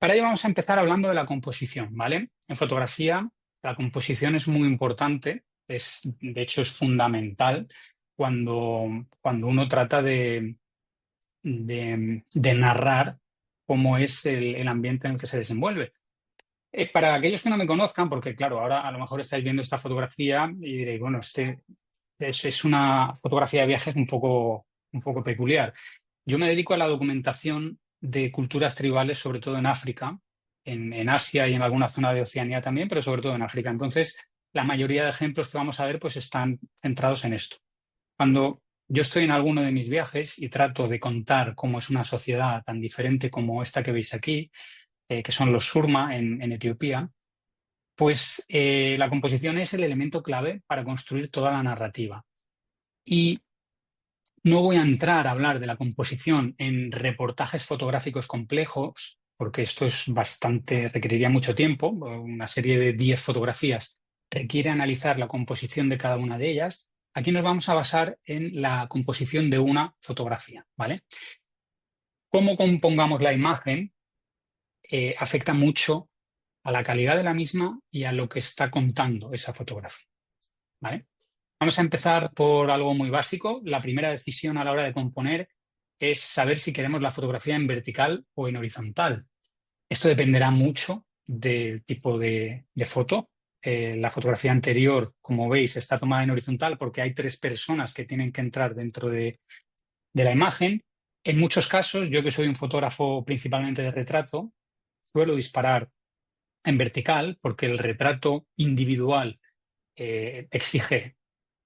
Para ello vamos a empezar hablando de la composición, ¿vale? En fotografía la composición es muy importante, de hecho es fundamental cuando uno trata de narrar cómo es el ambiente en el que se desenvuelve. Para aquellos que no me conozcan, porque claro, ahora a lo mejor estáis viendo esta fotografía y diréis, bueno, es una fotografía de viajes un poco peculiar. Yo me dedico a la documentación de culturas tribales, sobre todo en África, en Asia y en alguna zona de Oceanía también, pero sobre todo en África. Entonces, la mayoría de ejemplos que vamos a ver pues están centrados en esto. Cuando yo estoy en alguno de mis viajes y trato de contar cómo es una sociedad tan diferente como esta que veis aquí, que son los Surma en Etiopía, pues la composición es el elemento clave para construir toda la narrativa. Y no voy a entrar a hablar de la composición en reportajes fotográficos complejos, porque esto es requeriría mucho tiempo. Una serie de 10 fotografías requiere analizar la composición de cada una de ellas. Aquí nos vamos a basar en la composición de una fotografía, ¿vale? Cómo compongamos la imagen afecta mucho a la calidad de la misma y a lo que está contando esa fotografía, ¿vale? Vamos a empezar por algo muy básico. La primera decisión a la hora de componer es saber si queremos la fotografía en vertical o en horizontal. Esto dependerá mucho del tipo de foto. La fotografía anterior, como veis, está tomada en horizontal porque hay 3 personas que tienen que entrar dentro de la imagen. En muchos casos, yo que soy un fotógrafo principalmente de retrato, suelo disparar en vertical porque el retrato individual exige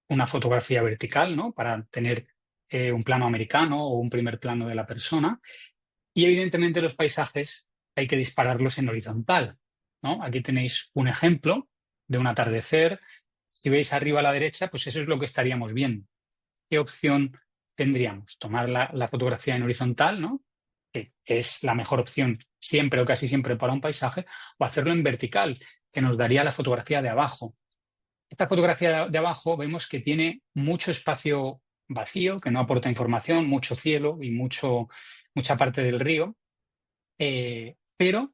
una fotografía vertical, ¿no? Para tener un plano americano o un primer plano de la persona. Y evidentemente los paisajes hay que dispararlos en horizontal, ¿no? Aquí tenéis un ejemplo de un atardecer. Si veis arriba a la derecha, pues eso es lo que estaríamos viendo. ¿Qué opción tendríamos? Tomar la fotografía en horizontal, ¿no? Que es la mejor opción siempre o casi siempre para un paisaje, o hacerlo en vertical, que nos daría la fotografía de abajo. Esta fotografía de abajo vemos que tiene mucho espacio vacío, que no aporta información, mucho cielo y mucha parte del río, pero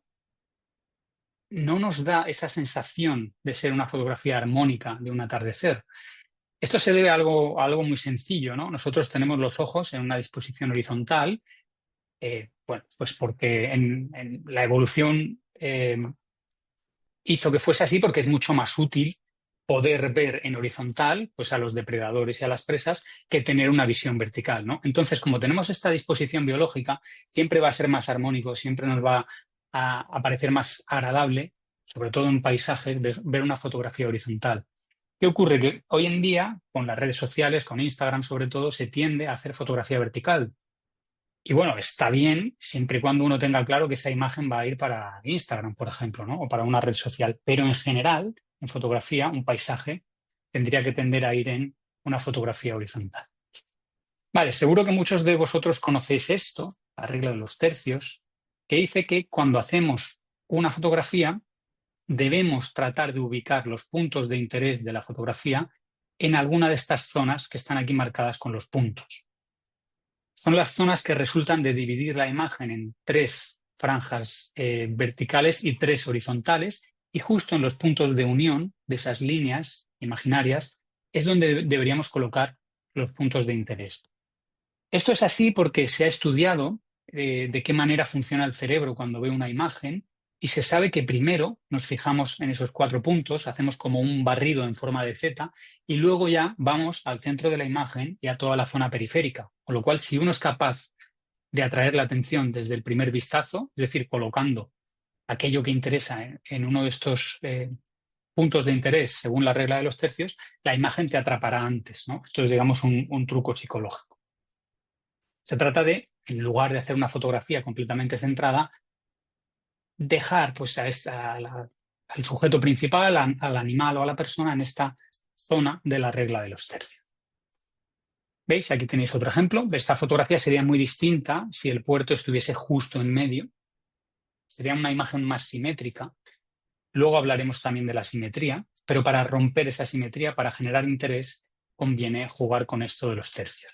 no nos da esa sensación de ser una fotografía armónica de un atardecer. Esto se debe a algo muy sencillo, ¿no? Nosotros tenemos los ojos en una disposición horizontal, bueno, pues porque en la evolución hizo que fuese así porque es mucho más útil poder ver en horizontal pues a los depredadores y a las presas que tener una visión vertical, ¿no? Entonces, como tenemos esta disposición biológica, siempre va a ser más armónico, siempre nos va a parecer más agradable, sobre todo en paisajes, ver una fotografía horizontal. ¿Qué ocurre? Que hoy en día, con las redes sociales, con Instagram sobre todo, se tiende a hacer fotografía vertical. Y bueno, está bien siempre y cuando uno tenga claro que esa imagen va a ir para Instagram, por ejemplo, ¿no? O para una red social. Pero en general, en fotografía, un paisaje tendría que tender a ir en una fotografía horizontal. Vale, seguro que muchos de vosotros conocéis esto, la regla de los tercios, que dice que cuando hacemos una fotografía debemos tratar de ubicar los puntos de interés de la fotografía en alguna de estas zonas que están aquí marcadas con los puntos. Son las zonas que resultan de dividir la imagen en 3 franjas verticales y 3 horizontales, y justo en los puntos de unión de esas líneas imaginarias es donde deberíamos colocar los puntos de interés. Esto es así porque se ha estudiado de qué manera funciona el cerebro cuando ve una imagen y se sabe que primero nos fijamos en esos 4 puntos, hacemos como un barrido en forma de Z y luego ya vamos al centro de la imagen y a toda la zona periférica. Con lo cual, si uno es capaz de atraer la atención desde el primer vistazo, es decir, colocando aquello que interesa en uno de estos puntos de interés según la regla de los tercios, la imagen te atrapará antes, ¿no? Esto es, digamos, un truco psicológico. Se trata de, en lugar de hacer una fotografía completamente centrada, dejar pues, al sujeto principal, al animal o a la persona en esta zona de la regla de los tercios. ¿Veis? Aquí tenéis otro ejemplo. Esta fotografía sería muy distinta si el puerto estuviese justo en medio. Sería una imagen más simétrica. Luego hablaremos también de la simetría, pero para romper esa simetría, para generar interés, conviene jugar con esto de los tercios.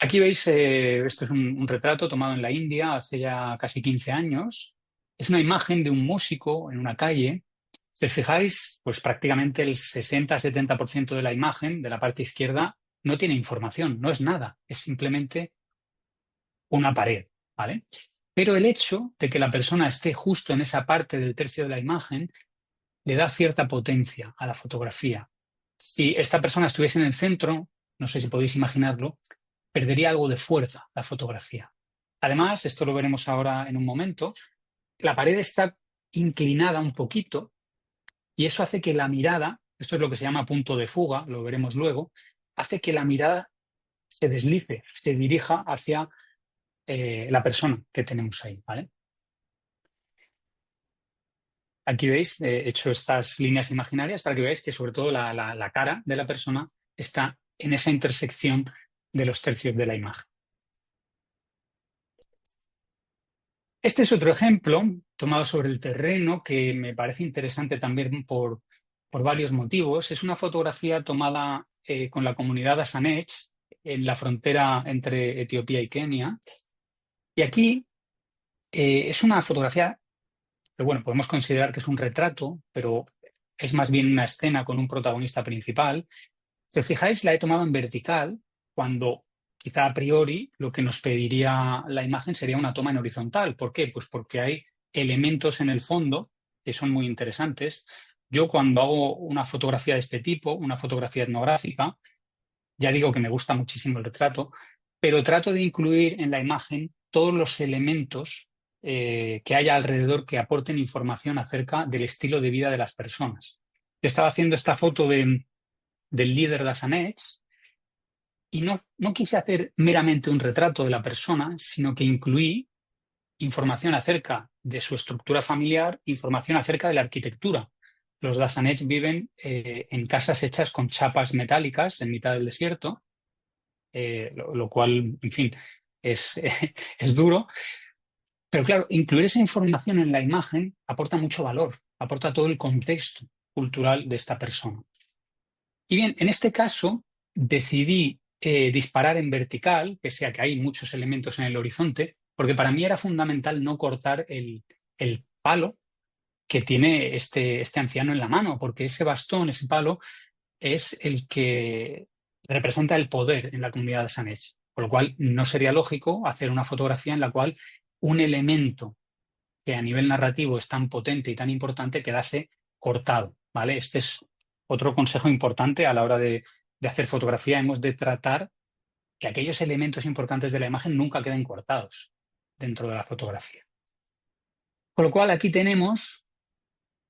Aquí veis, esto es un retrato tomado en la India hace ya casi 15 años. Es una imagen de un músico en una calle. Si os fijáis, pues prácticamente el 60-70% de la imagen de la parte izquierda no tiene información, no es nada, es simplemente una pared, ¿vale? Pero el hecho de que la persona esté justo en esa parte del tercio de la imagen le da cierta potencia a la fotografía. Si esta persona estuviese en el centro, no sé si podéis imaginarlo, perdería algo de fuerza la fotografía. Además, esto lo veremos ahora en un momento, la pared está inclinada un poquito y eso hace que la mirada, esto es lo que se llama punto de fuga, lo veremos luego, hace que la mirada se deslice, se dirija hacia la persona que tenemos ahí, ¿vale? Aquí veis, he hecho estas líneas imaginarias para que veáis que sobre todo la cara de la persona está en esa intersección de los tercios de la imagen. Este es otro ejemplo tomado sobre el terreno que me parece interesante también por varios motivos. Es una fotografía tomada con la comunidad Asanech en la frontera entre Etiopía y Kenia. Y aquí es una fotografía que, bueno, podemos considerar que es un retrato, pero es más bien una escena con un protagonista principal. Si os fijáis, la he tomado en vertical, cuando quizá a priori lo que nos pediría la imagen sería una toma en horizontal. ¿Por qué? Pues porque hay elementos en el fondo que son muy interesantes. Yo cuando hago una fotografía de este tipo, una fotografía etnográfica, ya digo que me gusta muchísimo el retrato, pero trato de incluir en la imagen todos los elementos que haya alrededor que aporten información acerca del estilo de vida de las personas. Yo estaba haciendo esta foto del líder de Asanech y no quise hacer meramente un retrato de la persona, sino que incluí información acerca de su estructura familiar, información acerca de la arquitectura. Los Dasanets viven en casas hechas con chapas metálicas en mitad del desierto, lo cual, en fin, es, es duro. Pero claro, incluir esa información en la imagen aporta mucho valor, aporta todo el contexto cultural de esta persona. Y bien, en este caso decidí disparar en vertical, pese a que hay muchos elementos en el horizonte, porque para mí era fundamental no cortar el palo que tiene este anciano en la mano, porque ese bastón, ese palo, es el que representa el poder en la comunidad de Sanech. Por lo cual no sería lógico hacer una fotografía en la cual un elemento que a nivel narrativo es tan potente y tan importante quedase cortado, ¿vale? Este es otro consejo importante a la hora de hacer fotografía. Hemos de tratar que aquellos elementos importantes de la imagen nunca queden cortados dentro de la fotografía. Con lo cual aquí tenemos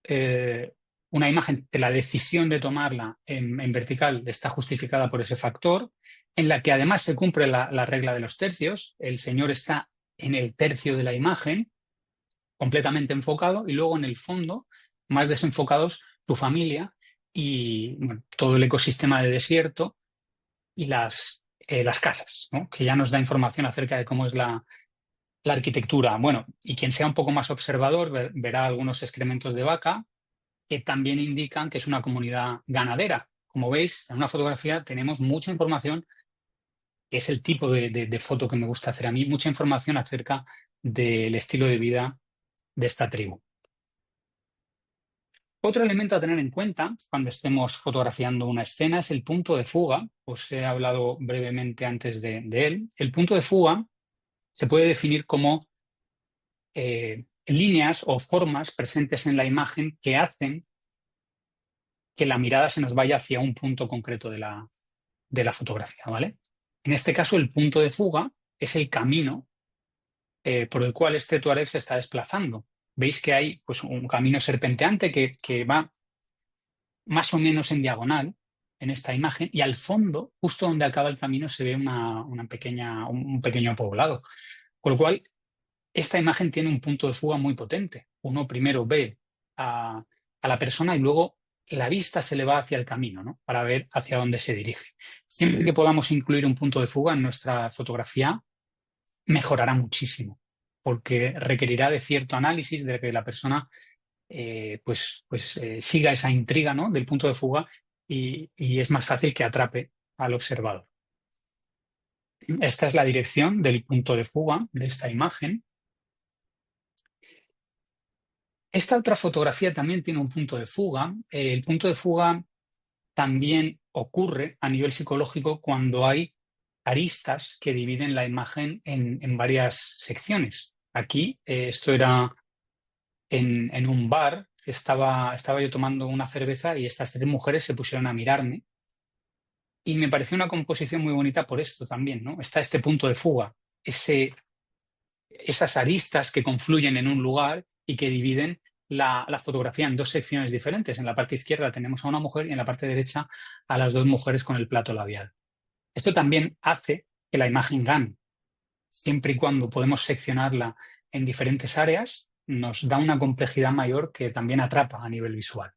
una imagen que la decisión de tomarla en vertical está justificada por ese factor, en la que además se cumple la regla de los tercios. El señor está en el tercio de la imagen, completamente enfocado, y luego en el fondo, más desenfocados, su familia y bueno, todo el ecosistema de desierto y las casas, ¿no? Que ya nos da información acerca de cómo es la arquitectura. Bueno, y quien sea un poco más observador verá algunos excrementos de vaca que también indican que es una comunidad ganadera. Como veis, en una fotografía tenemos mucha información, que es el tipo de foto que me gusta hacer a mí, mucha información acerca del estilo de vida de esta tribu. Otro elemento a tener en cuenta cuando estemos fotografiando una escena es el punto de fuga. Os he hablado brevemente antes de él. El punto de fuga se puede definir como líneas o formas presentes en la imagen que hacen que la mirada se nos vaya hacia un punto concreto de la fotografía, ¿vale? En este caso, el punto de fuga es el camino por el cual este tuareg se está desplazando. Veis que hay pues, un camino serpenteante que va más o menos en diagonal en esta imagen, y al fondo, justo donde acaba el camino, se ve un pequeño poblado. Con lo cual, esta imagen tiene un punto de fuga muy potente. Uno primero ve a la persona y luego la vista se le va hacia el camino, ¿no? Para ver hacia dónde se dirige. Siempre que podamos incluir un punto de fuga en nuestra fotografía, mejorará muchísimo, porque requerirá de cierto análisis, de que la persona siga esa intriga, ¿no? Del punto de fuga y es más fácil que atrape al observador. Esta es la dirección del punto de fuga de esta imagen. Esta otra fotografía también tiene un punto de fuga. El punto de fuga también ocurre a nivel psicológico cuando hay aristas que dividen la imagen en varias secciones. Aquí, esto era en un bar, estaba yo tomando una cerveza y estas tres mujeres se pusieron a mirarme y me pareció una composición muy bonita por esto también, ¿no? Está este punto de fuga, esas aristas que confluyen en un lugar y que dividen la fotografía en dos secciones diferentes. En la parte izquierda tenemos a una mujer y en la parte derecha a las dos mujeres con el plato labial. Esto también hace que la imagen gane. Siempre y cuando podemos seccionarla en diferentes áreas, nos da una complejidad mayor que también atrapa a nivel visual.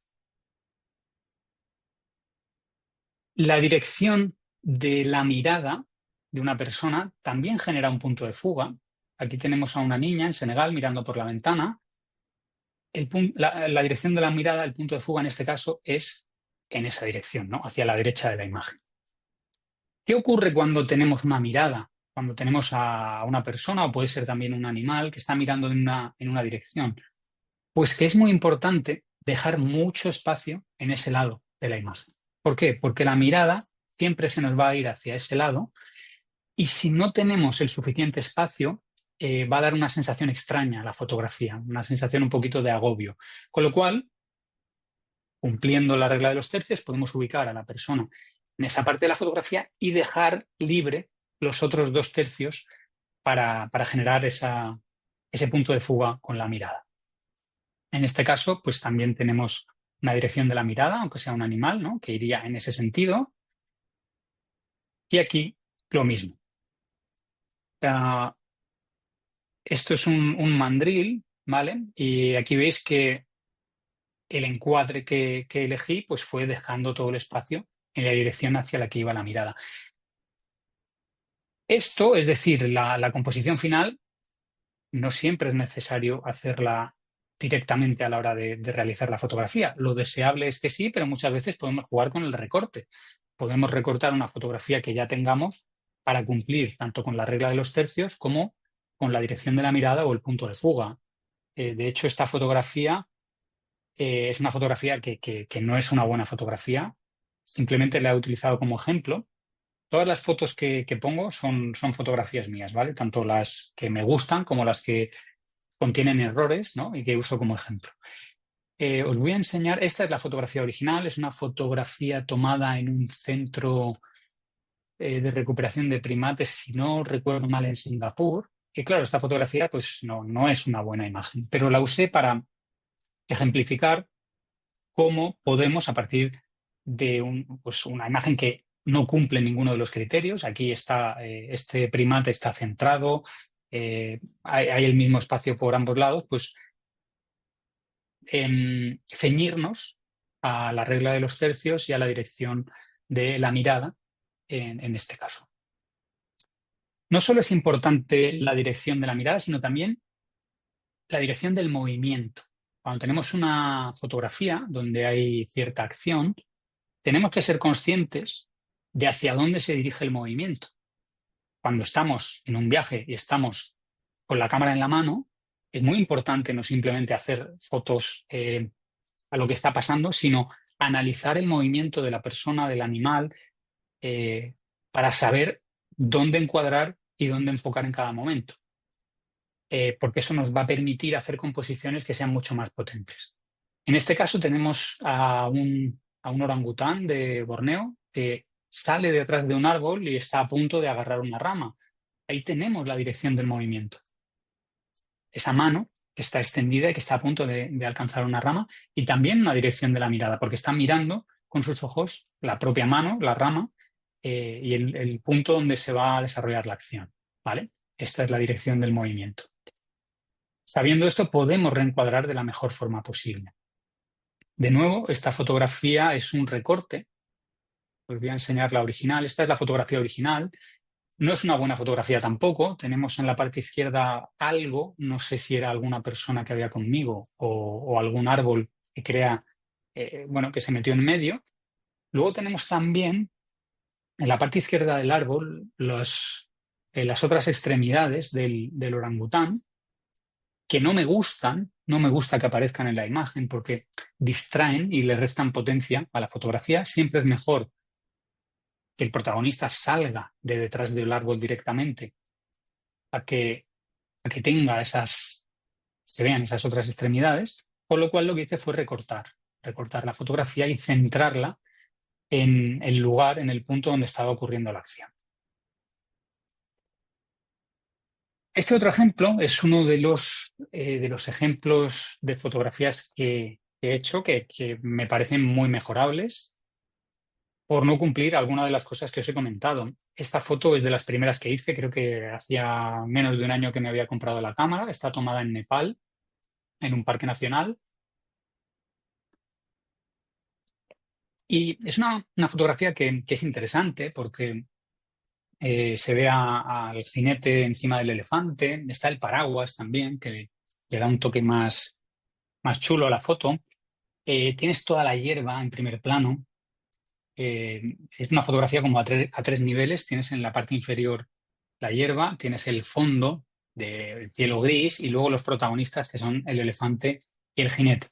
La dirección de la mirada de una persona también genera un punto de fuga. Aquí tenemos a una niña en Senegal mirando por la ventana. La dirección de la mirada, el punto de fuga en este caso, es en esa dirección, ¿no? Hacia la derecha de la imagen. ¿Qué ocurre cuando tenemos una mirada? Cuando tenemos a una persona o puede ser también un animal que está mirando en una dirección. Pues que es muy importante dejar mucho espacio en ese lado de la imagen. ¿Por qué? Porque la mirada siempre se nos va a ir hacia ese lado y si no tenemos el suficiente espacio, va a dar una sensación extraña a la fotografía, una sensación un poquito de agobio. Con lo cual, cumpliendo la regla de los tercios, podemos ubicar a la persona en esa parte de la fotografía y dejar libre los otros dos tercios para generar ese punto de fuga con la mirada. En este caso, pues también tenemos una dirección de la mirada, aunque sea un animal, ¿no? Que iría en ese sentido. Y aquí lo mismo. Uh, Esto es un mandril, ¿vale? Y aquí veis que el encuadre que elegí pues fue dejando todo el espacio en la dirección hacia la que iba la mirada. Esto, es decir, la composición final, no siempre es necesario hacerla directamente a la hora de realizar la fotografía. Lo deseable es que sí, pero muchas veces podemos jugar con el recorte. Podemos recortar una fotografía que ya tengamos para cumplir tanto con la regla de los tercios como con la dirección de la mirada o el punto de fuga. De hecho, esta fotografía es una fotografía que no es una buena fotografía. Simplemente la he utilizado como ejemplo. Todas las fotos que pongo son fotografías mías, ¿vale? Tanto las que me gustan como las que contienen errores, ¿no? Y que uso como ejemplo. Os voy a enseñar, esta es la fotografía original, es una fotografía tomada en un centro de recuperación de primates, si no recuerdo mal, en Singapur. Y claro, esta fotografía pues no es una buena imagen, pero la usé para ejemplificar cómo podemos, a partir de pues una imagen que no cumple ninguno de los criterios, aquí está, este primate está centrado, hay el mismo espacio por ambos lados, pues ceñirnos a la regla de los tercios y a la dirección de la mirada en este caso. No solo es importante la dirección de la mirada, sino también la dirección del movimiento. Cuando tenemos una fotografía donde hay cierta acción, tenemos que ser conscientes de hacia dónde se dirige el movimiento. Cuando estamos en un viaje y estamos con la cámara en la mano, es muy importante no simplemente hacer fotos a lo que está pasando, sino analizar el movimiento de la persona, del animal, para saber dónde encuadrar y dónde enfocar en cada momento. Porque eso nos va a permitir hacer composiciones que sean mucho más potentes. En este caso tenemos a un orangután de Borneo que sale detrás de un árbol y está a punto de agarrar una rama. Ahí tenemos la dirección del movimiento. Esa mano que está extendida y que está a punto de alcanzar una rama, y también una dirección de la mirada, porque está mirando con sus ojos la propia mano, la rama, y el punto donde se va a desarrollar la acción, ¿vale? Esta es la dirección del movimiento. Sabiendo esto, podemos reencuadrar de la mejor forma posible. De nuevo, esta fotografía es un recorte. Os voy a enseñar la original. Esta es la fotografía original. No es una buena fotografía tampoco. Tenemos en la parte izquierda algo, no sé si era alguna persona que había conmigo o algún árbol que que se metió en medio. Luego tenemos también en la parte izquierda del árbol las otras extremidades del orangután que no me gustan, no me gusta que aparezcan en la imagen porque distraen y le restan potencia a la fotografía. Siempre es mejor que el protagonista salga de detrás del árbol directamente a que tenga se vean esas otras extremidades, con lo cual lo que hice fue recortar la fotografía y centrarla en el lugar, en el punto donde estaba ocurriendo la acción. Este otro ejemplo es uno de los ejemplos de fotografías que he hecho que me parecen muy mejorables por no cumplir alguna de las cosas que os he comentado. Esta foto es de las primeras que hice, creo que hacía menos de un año que me había comprado la cámara. Está tomada en Nepal, en un parque nacional. Y es una fotografía que es interesante porque se ve al jinete encima del elefante. Está el paraguas también, que le da un toque más chulo a la foto. Tienes toda la hierba en primer plano. Es una fotografía como a tres niveles. Tienes en la parte inferior la hierba, tienes el fondo del cielo gris y luego los protagonistas que son el elefante y el jinete.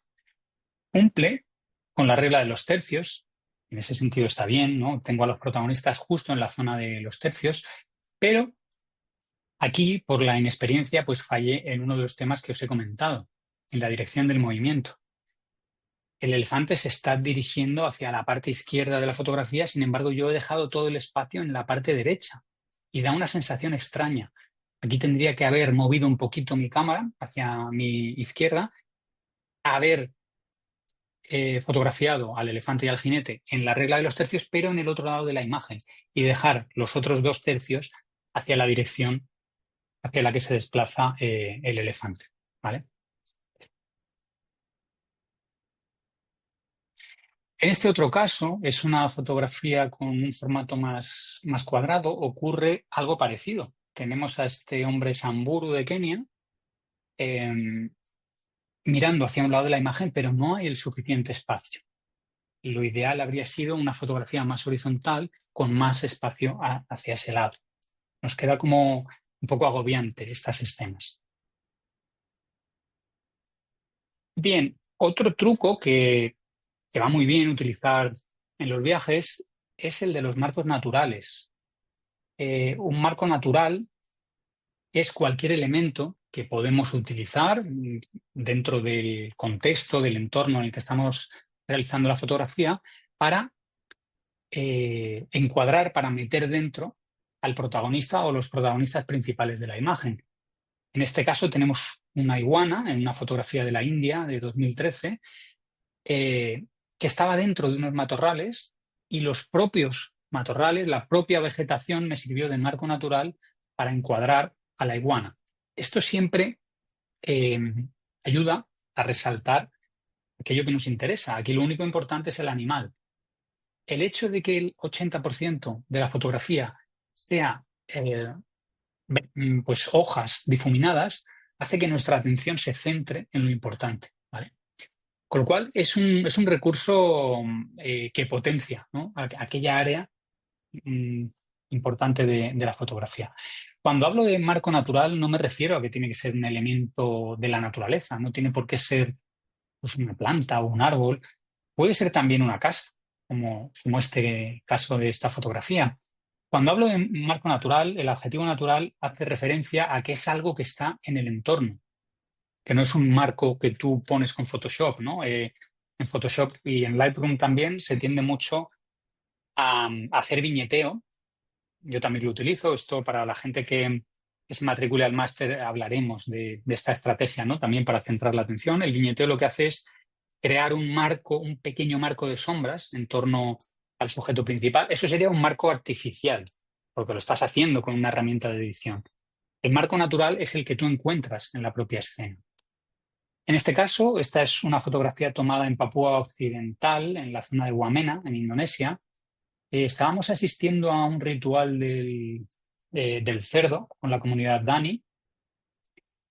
Cumple con la regla de los tercios. En ese sentido está bien, ¿no? Tengo a los protagonistas justo en la zona de los tercios, pero aquí, por la inexperiencia, pues fallé en uno de los temas que os he comentado, en la dirección del movimiento. El elefante se está dirigiendo hacia la parte izquierda de la fotografía, sin embargo, yo he dejado todo el espacio en la parte derecha y da una sensación extraña. Aquí tendría que haber movido un poquito mi cámara hacia mi izquierda, haber fotografiado al elefante y al jinete en la regla de los tercios, pero en el otro lado de la imagen, y dejar los otros 2 tercios hacia la dirección hacia la que se desplaza el elefante. ¿Vale? En este otro caso, es una fotografía con un formato más cuadrado, ocurre algo parecido. Tenemos a este hombre Samburu de Kenia eh, mirando hacia un lado de la imagen, pero no hay el suficiente espacio. Lo ideal habría sido una fotografía más horizontal con más espacio hacia ese lado. Nos queda como un poco agobiante estas escenas. Bien, otro truco que va muy bien utilizar en los viajes es el de los marcos naturales. Un marco natural es cualquier elemento que podemos utilizar dentro del contexto, del entorno en el que estamos realizando la fotografía para encuadrar, para meter dentro al protagonista o los protagonistas principales de la imagen. En este caso tenemos una iguana en una fotografía de la India de 2013 que estaba dentro de unos matorrales y los propios matorrales, la propia vegetación me sirvió de marco natural para encuadrar a la iguana. Esto siempre eh, ayuda a resaltar aquello que nos interesa. Aquí lo único importante es el animal. El hecho de que el 80% de la fotografía sea pues hojas difuminadas hace que nuestra atención se centre en lo importante, ¿vale? Con lo cual es un recurso que potencia, ¿no? Aquella área mm, importante de la fotografía. Cuando hablo de marco natural no me refiero a que tiene que ser un elemento de la naturaleza, no tiene por qué ser pues, una planta o un árbol, puede ser también una casa, como este caso de esta fotografía. Cuando hablo de marco natural, el adjetivo natural hace referencia a que es algo que está en el entorno, que no es un marco que tú pones con Photoshop, ¿no? En Photoshop y en Lightroom también se tiende mucho a hacer viñeteo. Yo también lo utilizo. Esto para la gente que se matricule al máster hablaremos de esta estrategia, ¿no? También para centrar la atención. El viñeteo lo que hace es crear un marco, un pequeño marco de sombras en torno al sujeto principal. Eso sería un marco artificial, porque lo estás haciendo con una herramienta de edición. El marco natural es el que tú encuentras en la propia escena. En este caso, esta es una fotografía tomada en Papúa Occidental, en la zona de Wamena, en Indonesia. Estábamos asistiendo a un ritual del cerdo con la comunidad Dani.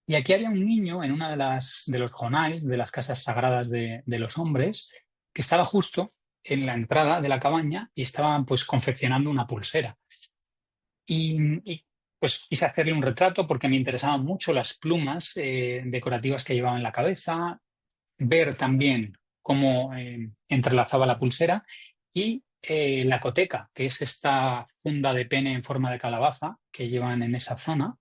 Y aquí había un niño en una de los jonais, de las casas sagradas de los hombres, que estaba justo en la entrada de la cabaña y estaba pues confeccionando una pulsera. Y pues quise hacerle un retrato porque me interesaban mucho las plumas decorativas que llevaba en la cabeza, ver también cómo entrelazaba la pulsera y la coteca, que es esta funda de pene en forma de calabaza que llevan en esa zona.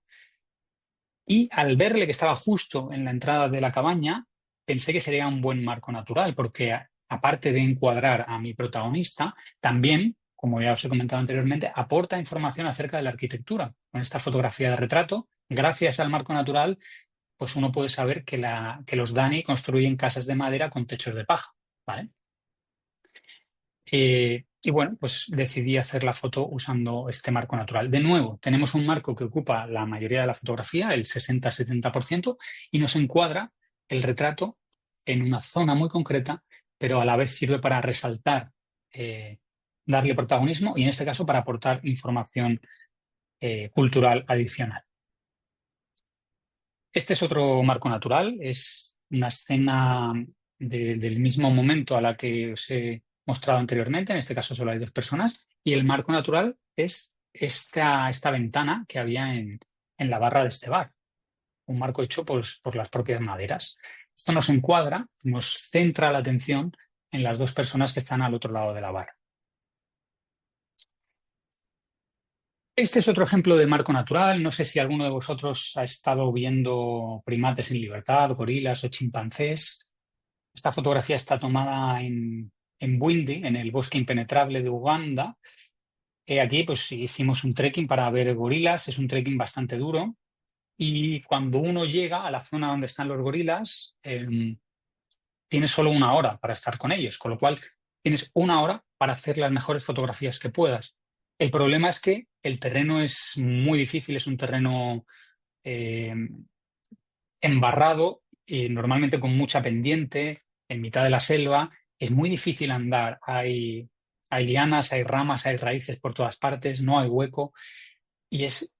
Y al verle que estaba justo en la entrada de la cabaña, pensé que sería un buen marco natural, porque aparte de encuadrar a mi protagonista, también, como ya os he comentado anteriormente, aporta información acerca de la arquitectura. Con esta fotografía de retrato, gracias al marco natural, pues uno puede saber que los Dani construyen casas de madera con techos de paja, ¿vale? Y bueno, pues decidí hacer la foto usando este marco natural. De nuevo, tenemos un marco que ocupa la mayoría de la fotografía, el 60-70%, y nos encuadra el retrato en una zona muy concreta, pero a la vez sirve para resaltar, eh, darle protagonismo y en este caso para aportar información cultural adicional. Este es otro marco natural, es una escena del mismo momento a la que os he mostrado anteriormente, en este caso solo hay dos personas, y el marco natural es esta ventana que había en la barra de este bar, un marco hecho por las propias maderas. Esto nos encuadra, nos centra la atención en las dos personas que están al otro lado de la barra. Este es otro ejemplo de marco natural. No sé si alguno de vosotros ha estado viendo primates en libertad, gorilas o chimpancés. Esta fotografía está tomada en Bwindi, en el bosque impenetrable de Uganda. Aquí pues hicimos un trekking para ver gorilas. Es un trekking bastante duro. Y cuando uno llega a la zona donde están los gorilas, tienes solo una hora para estar con ellos, con lo cual tienes una hora para hacer las mejores fotografías que puedas. El problema es que el terreno es muy difícil, es un terreno eh, embarrado, normalmente con mucha pendiente, en mitad de la selva. Es muy difícil andar. Hay lianas, hay ramas, hay raíces por todas partes, no hay hueco. Y es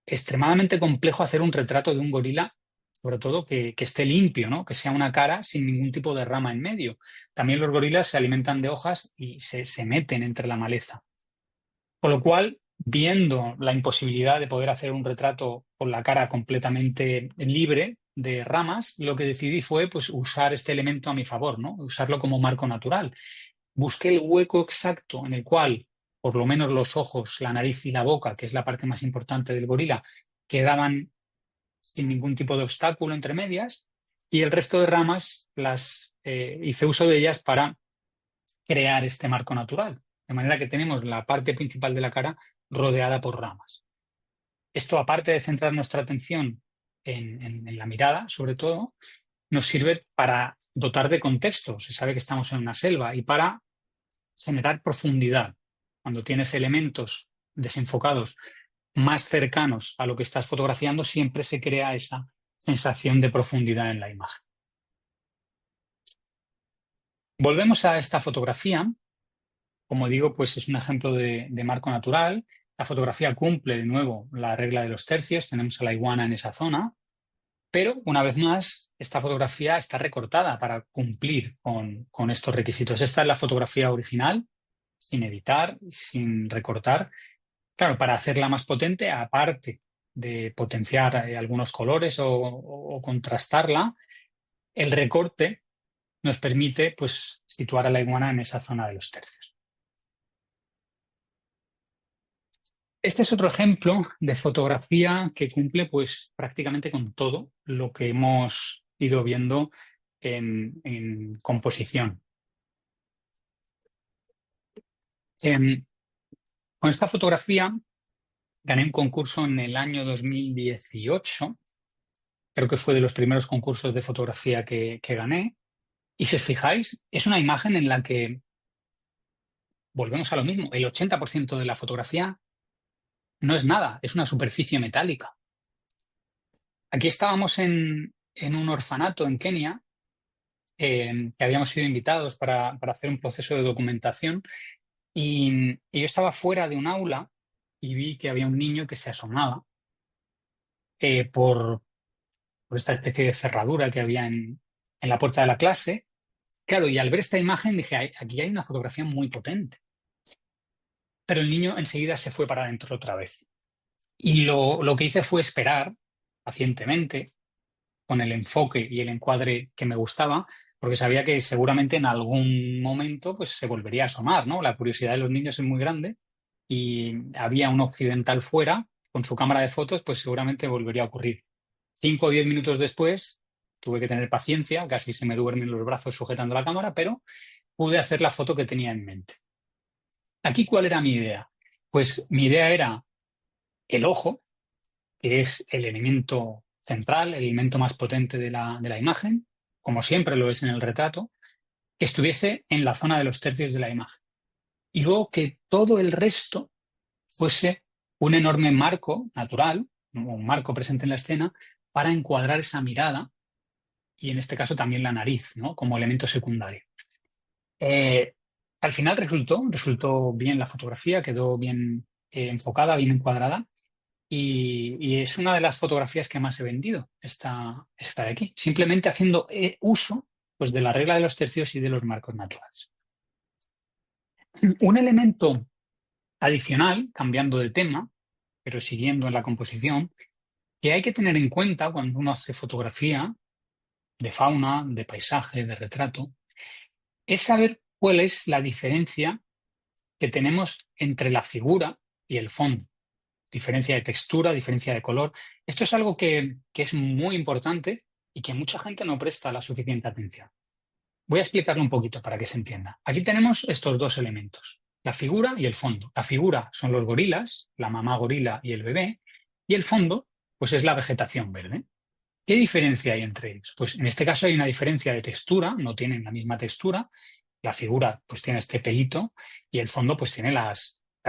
extremadamente complejo hacer un retrato de un gorila, sobre todo que esté limpio, ¿no? Que sea una cara sin ningún tipo de rama en medio. También los gorilas se alimentan de hojas y se meten entre la maleza. Con lo cual, viendo la imposibilidad de poder hacer un retrato con la cara completamente libre de ramas, lo que decidí fue pues, usar este elemento a mi favor, ¿no? Usarlo como marco natural. Busqué el hueco exacto en el cual, por lo menos los ojos, la nariz y la boca, que es la parte más importante del gorila, quedaban sin ningún tipo de obstáculo entre medias, y el resto de ramas las hice uso de ellas para crear este marco natural. De manera que tenemos la parte principal de la cara rodeada por ramas. Esto, aparte de centrar nuestra atención en la mirada, sobre todo, nos sirve para dotar de contexto. Se sabe que estamos en una selva y para generar profundidad. Cuando tienes elementos desenfocados más cercanos a lo que estás fotografiando, siempre se crea esa sensación de profundidad en la imagen. Volvemos a esta fotografía. Como digo, pues es un ejemplo de marco natural. La fotografía cumple de nuevo la regla de los tercios. Tenemos a la iguana en esa zona. Pero, una vez más, esta fotografía está recortada para cumplir con estos requisitos. Esta es la fotografía original, sin editar, sin recortar. Claro, para hacerla más potente, aparte de potenciar algunos colores o contrastarla, el recorte nos permite pues, situar a la iguana en esa zona de los tercios. Este es otro ejemplo de fotografía que cumple pues, prácticamente con todo lo que hemos ido viendo en composición. Con esta fotografía gané un concurso en el año 2018. Creo que fue de los primeros concursos de fotografía que gané. Y si os fijáis, es una imagen en la que volvemos a lo mismo. El 80% de la fotografía no es nada, es una superficie metálica. Aquí estábamos en un orfanato en Kenia, que habíamos sido invitados para hacer un proceso de documentación, y yo estaba fuera de un aula y vi que había un niño que se asomaba por esta especie de cerradura que había en la puerta de la clase. Claro, y al ver esta imagen dije, aquí hay una fotografía muy potente. Pero el niño enseguida se fue para adentro otra vez. Y lo que hice fue esperar pacientemente con el enfoque y el encuadre que me gustaba, porque sabía que seguramente en algún momento pues, se volvería a asomar, ¿no? La curiosidad de los niños es muy grande y había un occidental fuera con su cámara de fotos, pues seguramente volvería a ocurrir. 5 o 10 minutos después tuve que tener paciencia, casi se me duermen los brazos sujetando la cámara, pero pude hacer la foto que tenía en mente. Aquí, ¿cuál era mi idea? Pues mi idea era el ojo, que es el elemento central, el elemento más potente de la imagen, como siempre lo es en el retrato, que estuviese en la zona de los tercios de la imagen. Y luego que todo el resto fuese un enorme marco natural, un marco presente en la escena, para encuadrar esa mirada y en este caso también la nariz, ¿no? Como elemento secundario. Eh, Al final resultó bien la fotografía, quedó bien enfocada, bien encuadrada. Y es una de las fotografías que más he vendido, esta de aquí, simplemente haciendo uso pues, de la regla de los tercios y de los marcos naturales. Un elemento adicional, cambiando de tema, pero siguiendo en la composición, que hay que tener en cuenta cuando uno hace fotografía de fauna, de paisaje, de retrato, es saber cuál es la diferencia que tenemos entre la figura y el fondo. Diferencia de textura, diferencia de color. Esto es algo que es muy importante y que mucha gente no presta la suficiente atención. Voy a explicarlo un poquito para que se entienda. Aquí tenemos estos dos elementos, la figura y el fondo. La figura son los gorilas, la mamá gorila y el bebé, y el fondo, pues es la vegetación verde. ¿Qué diferencia hay entre ellos? Pues en este caso hay una diferencia de textura, no tienen la misma textura. La figura pues tiene este pelito y el fondo pues tiene la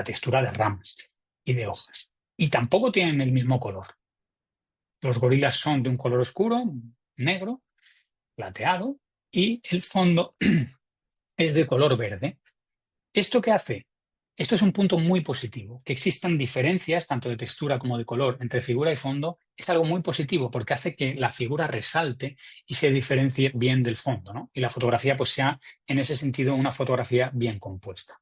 textura de ramas y de hojas. Y tampoco tienen el mismo color. Los gorilas son de un color oscuro, negro, plateado, y el fondo es de color verde. ¿Esto qué hace? Esto es un punto muy positivo. Que existan diferencias, tanto de textura como de color, entre figura y fondo, es algo muy positivo porque hace que la figura resalte y se diferencie bien del fondo, ¿no? Y la fotografía pues sea, en ese sentido, una fotografía bien compuesta.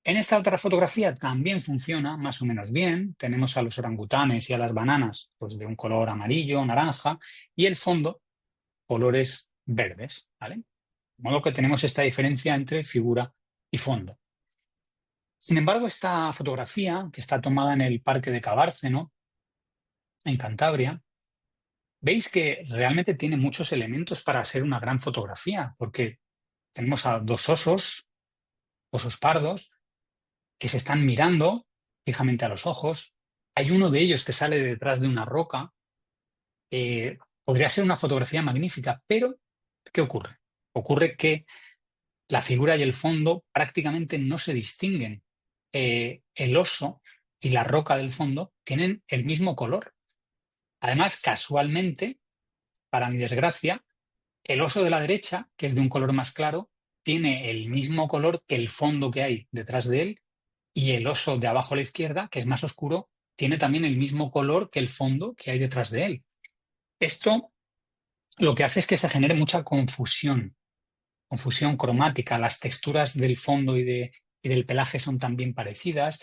En esta otra fotografía también funciona más o menos bien. Tenemos a los orangutanes y a las bananas pues de un color amarillo, naranja, y el fondo, colores verdes, ¿vale? De modo que tenemos esta diferencia entre figura y fondo. Sin embargo, esta fotografía, que está tomada en el Parque de Cabárceno, en Cantabria, veis que realmente tiene muchos elementos para ser una gran fotografía, porque tenemos a dos osos pardos, que se están mirando fijamente a los ojos. Hay uno de ellos que sale detrás de una roca. Podría ser una fotografía magnífica, pero ¿qué ocurre? Ocurre que la figura y el fondo prácticamente no se distinguen. El oso y la roca del fondo tienen el mismo color. Además, casualmente, para mi desgracia, el oso de la derecha, que es de un color más claro, tiene el mismo color que el fondo que hay detrás de él, y el oso de abajo a la izquierda, que es más oscuro, tiene también el mismo color que el fondo que hay detrás de él. Esto lo que hace es que se genere mucha confusión cromática. Las texturas del fondo y del pelaje son también parecidas.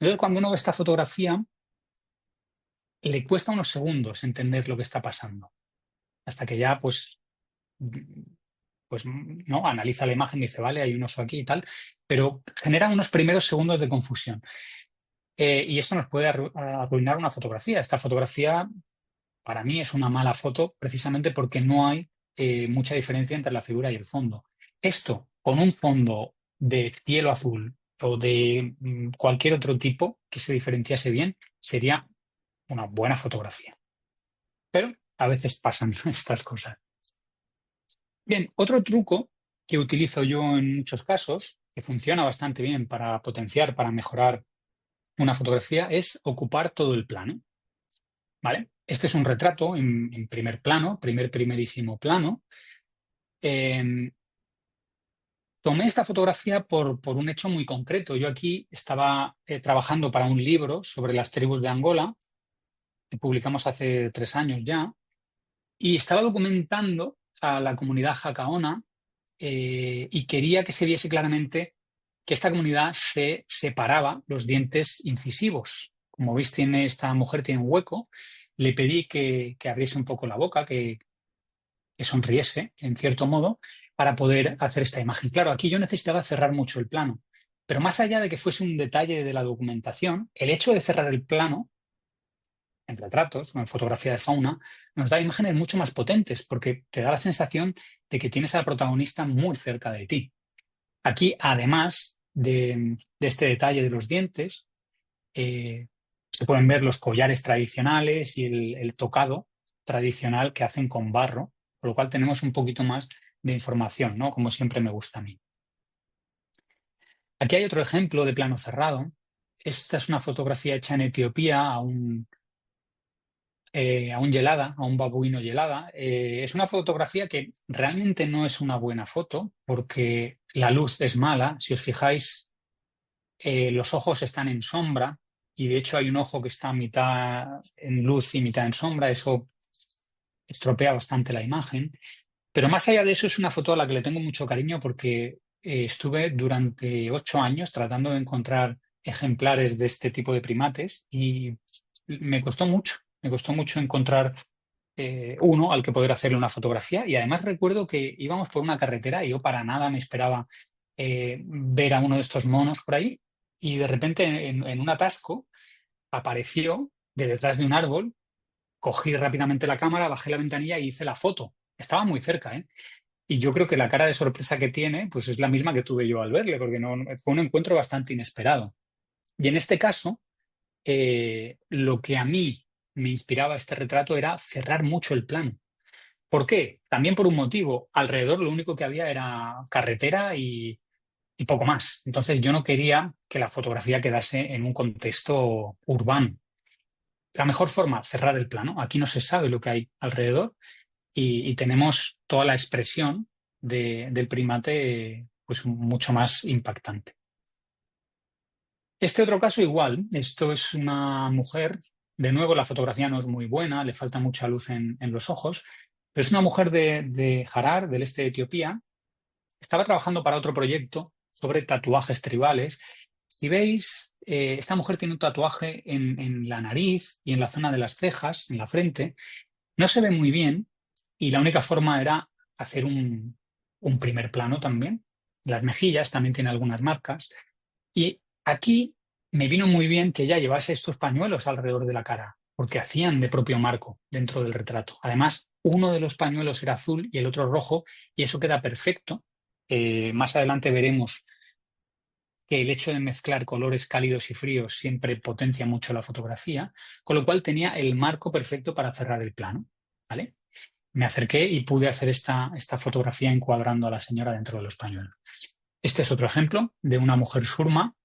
Entonces, cuando uno ve esta fotografía, le cuesta unos segundos entender lo que está pasando, hasta que ya, pues no, analiza la imagen y dice, vale, hay un oso aquí y tal, pero genera unos primeros segundos de confusión. Y esto nos puede arruinar una fotografía. Esta fotografía, para mí, es una mala foto precisamente porque no hay mucha diferencia entre la figura y el fondo. Esto, con un fondo de cielo azul o de cualquier otro tipo que se diferenciase bien, sería una buena fotografía. Pero a veces pasan estas cosas. Bien, otro truco que utilizo yo en muchos casos, que funciona bastante bien para potenciar, para mejorar una fotografía, es ocupar todo el plano. ¿Vale? Este es un retrato en primer plano, primerísimo plano. Eh, Tomé esta fotografía por un hecho muy concreto. Yo aquí estaba trabajando para un libro sobre las tribus de Angola, que publicamos hace 3 años ya, y estaba documentando a la comunidad jacaona y quería que se viese claramente que esta comunidad se separaba los dientes incisivos como veis, esta mujer tiene un hueco. Le pedí que abriese un poco la boca, que sonriese, en cierto modo, para poder hacer esta imagen. Claro, aquí yo necesitaba cerrar mucho el plano, pero más allá de que fuese un detalle de la documentación, el hecho de cerrar el plano en retratos o en fotografía de fauna nos da imágenes mucho más potentes porque te da la sensación de que tienes al protagonista muy cerca de ti. Aquí, además de este detalle de los dientes, eh, se pueden ver los collares tradicionales y el tocado tradicional que hacen con barro, por lo cual tenemos un poquito más de información, ¿no? Como siempre me gusta a mí. Aquí hay otro ejemplo de plano cerrado. Esta es una fotografía hecha en Etiopía a un gelada, a un babuino gelada. Es una fotografía que realmente no es una buena foto porque la luz es mala. Si os fijáis, los ojos están en sombra y de hecho hay un ojo que está mitad en luz y mitad en sombra. Eso estropea bastante la imagen. Pero más allá de eso, es una foto a la que le tengo mucho cariño porque estuve durante 8 años tratando de encontrar ejemplares de este tipo de primates y me costó mucho encontrar uno al que poder hacerle una fotografía. Y además recuerdo que íbamos por una carretera y yo para nada me esperaba ver a uno de estos monos por ahí y de repente en un atasco apareció de detrás de un árbol. Cogí rápidamente la cámara, bajé la ventanilla y hice la foto. Estaba muy cerca, ¿eh? Y yo creo que la cara de sorpresa que tiene, pues es la misma que tuve yo al verle, porque fue un encuentro bastante inesperado. Y en este caso, lo que a mí me inspiraba este retrato era cerrar mucho el plano. ¿Por qué? También por un motivo. Alrededor lo único que había era carretera y poco más. Entonces yo no quería que la fotografía quedase en un contexto urbano. La mejor forma, cerrar el plano. Aquí no se sabe lo que hay alrededor y tenemos toda la expresión del primate pues mucho más impactante. Este otro caso igual, esto es una mujer, de nuevo la fotografía no es muy buena, le falta mucha luz en los ojos, pero es una mujer de Harar, del este de Etiopía. Estaba trabajando para otro proyecto sobre tatuajes tribales. Si veis, esta mujer tiene un tatuaje en la nariz y en la zona de las cejas, en la frente. No se ve muy bien y la única forma era hacer un primer plano también. Las mejillas también tiene algunas marcas. Y aquí me vino muy bien que ella llevase estos pañuelos alrededor de la cara, porque hacían de propio marco dentro del retrato. Además, uno de los pañuelos era azul y el otro rojo, y eso queda perfecto. Más adelante veremos que el hecho de mezclar colores cálidos y fríos siempre potencia mucho la fotografía, con lo cual tenía el marco perfecto para cerrar el plano. ¿Vale? Me acerqué y pude hacer esta fotografía encuadrando a la señora dentro de los pañuelos. Este es otro ejemplo de una mujer surma.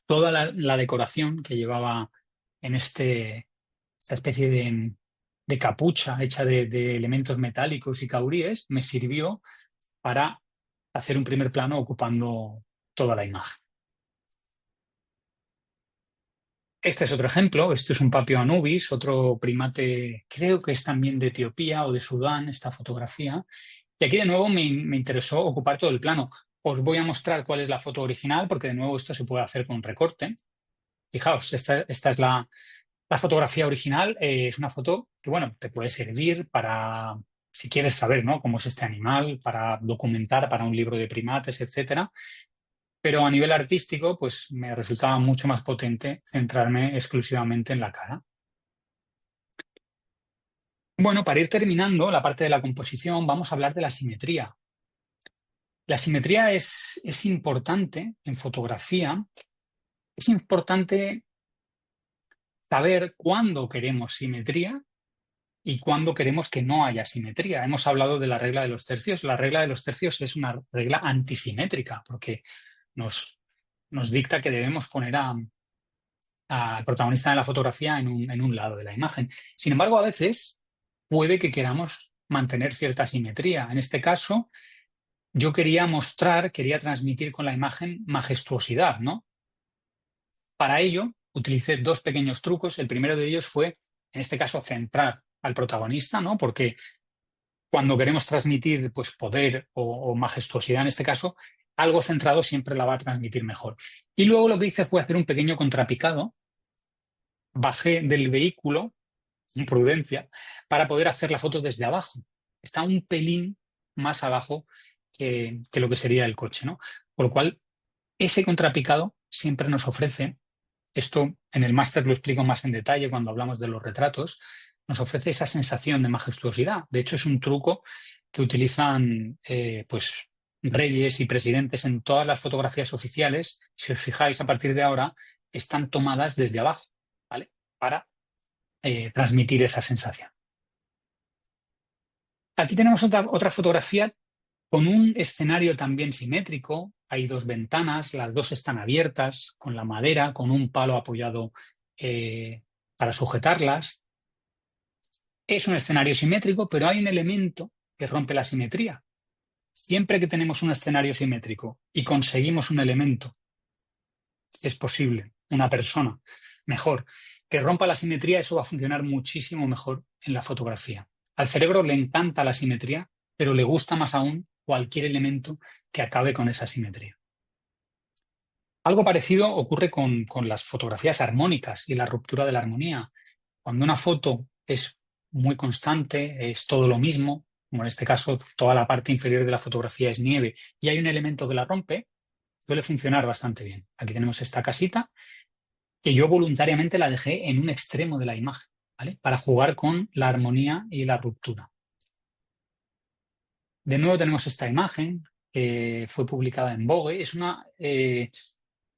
Toda la decoración que llevaba en esta especie de capucha hecha de elementos metálicos y cauríes me sirvió para hacer un primer plano ocupando toda la imagen. Este es otro ejemplo, este es un Papio anubis, otro primate, creo que es también de Etiopía o de Sudán, esta fotografía. Y aquí de nuevo me interesó ocupar todo el plano. Os voy a mostrar cuál es la foto original, porque de nuevo esto se puede hacer con recorte. Fijaos, esta es la fotografía original. Es una foto que, bueno, te puede servir para, si quieres saber, ¿no?, cómo es este animal, para documentar para un libro de primates, etcétera. Pero a nivel artístico, pues me resultaba mucho más potente centrarme exclusivamente en la cara. Bueno, para ir terminando la parte de la composición, vamos a hablar de la simetría. La simetría es importante en fotografía. Es importante saber cuándo queremos simetría y cuándo queremos que no haya simetría. Hemos hablado de la regla de los tercios. La regla de los tercios es una regla antisimétrica porque nos dicta que debemos poner al protagonista de la fotografía en un lado de la imagen. Sin embargo, a veces puede que queramos mantener cierta simetría. En este caso, yo quería transmitir con la imagen majestuosidad, ¿no? Para ello, utilicé dos pequeños trucos. El primero de ellos fue, en este caso, centrar al protagonista, ¿no? Porque cuando queremos transmitir pues, poder o majestuosidad, en este caso, algo centrado siempre la va a transmitir mejor. Y luego lo que hice fue hacer un pequeño contrapicado bajé del vehículo, sin prudencia, para poder hacer la foto desde abajo. Está un pelín más abajo que lo que sería el coche, ¿no? Por lo cual, ese contrapicado siempre nos ofrece, esto en el máster lo explico más en detalle cuando hablamos de los retratos, nos ofrece esa sensación de majestuosidad. De hecho, es un truco que utilizan pues reyes y presidentes en todas las fotografías oficiales. Si os fijáis, a partir de ahora están tomadas desde abajo, ¿vale? Para transmitir esa sensación. Aquí tenemos otra fotografía con un escenario también simétrico. Hay dos ventanas, las dos están abiertas, con la madera, con un palo apoyado para sujetarlas. Es un escenario simétrico, pero hay un elemento que rompe la simetría. Siempre que tenemos un escenario simétrico y conseguimos un elemento, si es posible, una persona, mejor, que rompa la simetría, eso va a funcionar muchísimo mejor en la fotografía. Al cerebro le encanta la simetría, pero le gusta más aún cualquier elemento que acabe con esa simetría. Algo parecido ocurre con las fotografías armónicas y la ruptura de la armonía. Cuando una foto es muy constante, es todo lo mismo, como en este caso toda la parte inferior de la fotografía es nieve y hay un elemento que la rompe, suele funcionar bastante bien. Aquí tenemos esta casita que yo voluntariamente la dejé en un extremo de la imagen, ¿vale? Para jugar con la armonía y la ruptura. De nuevo tenemos esta imagen que fue publicada en Vogue. Es una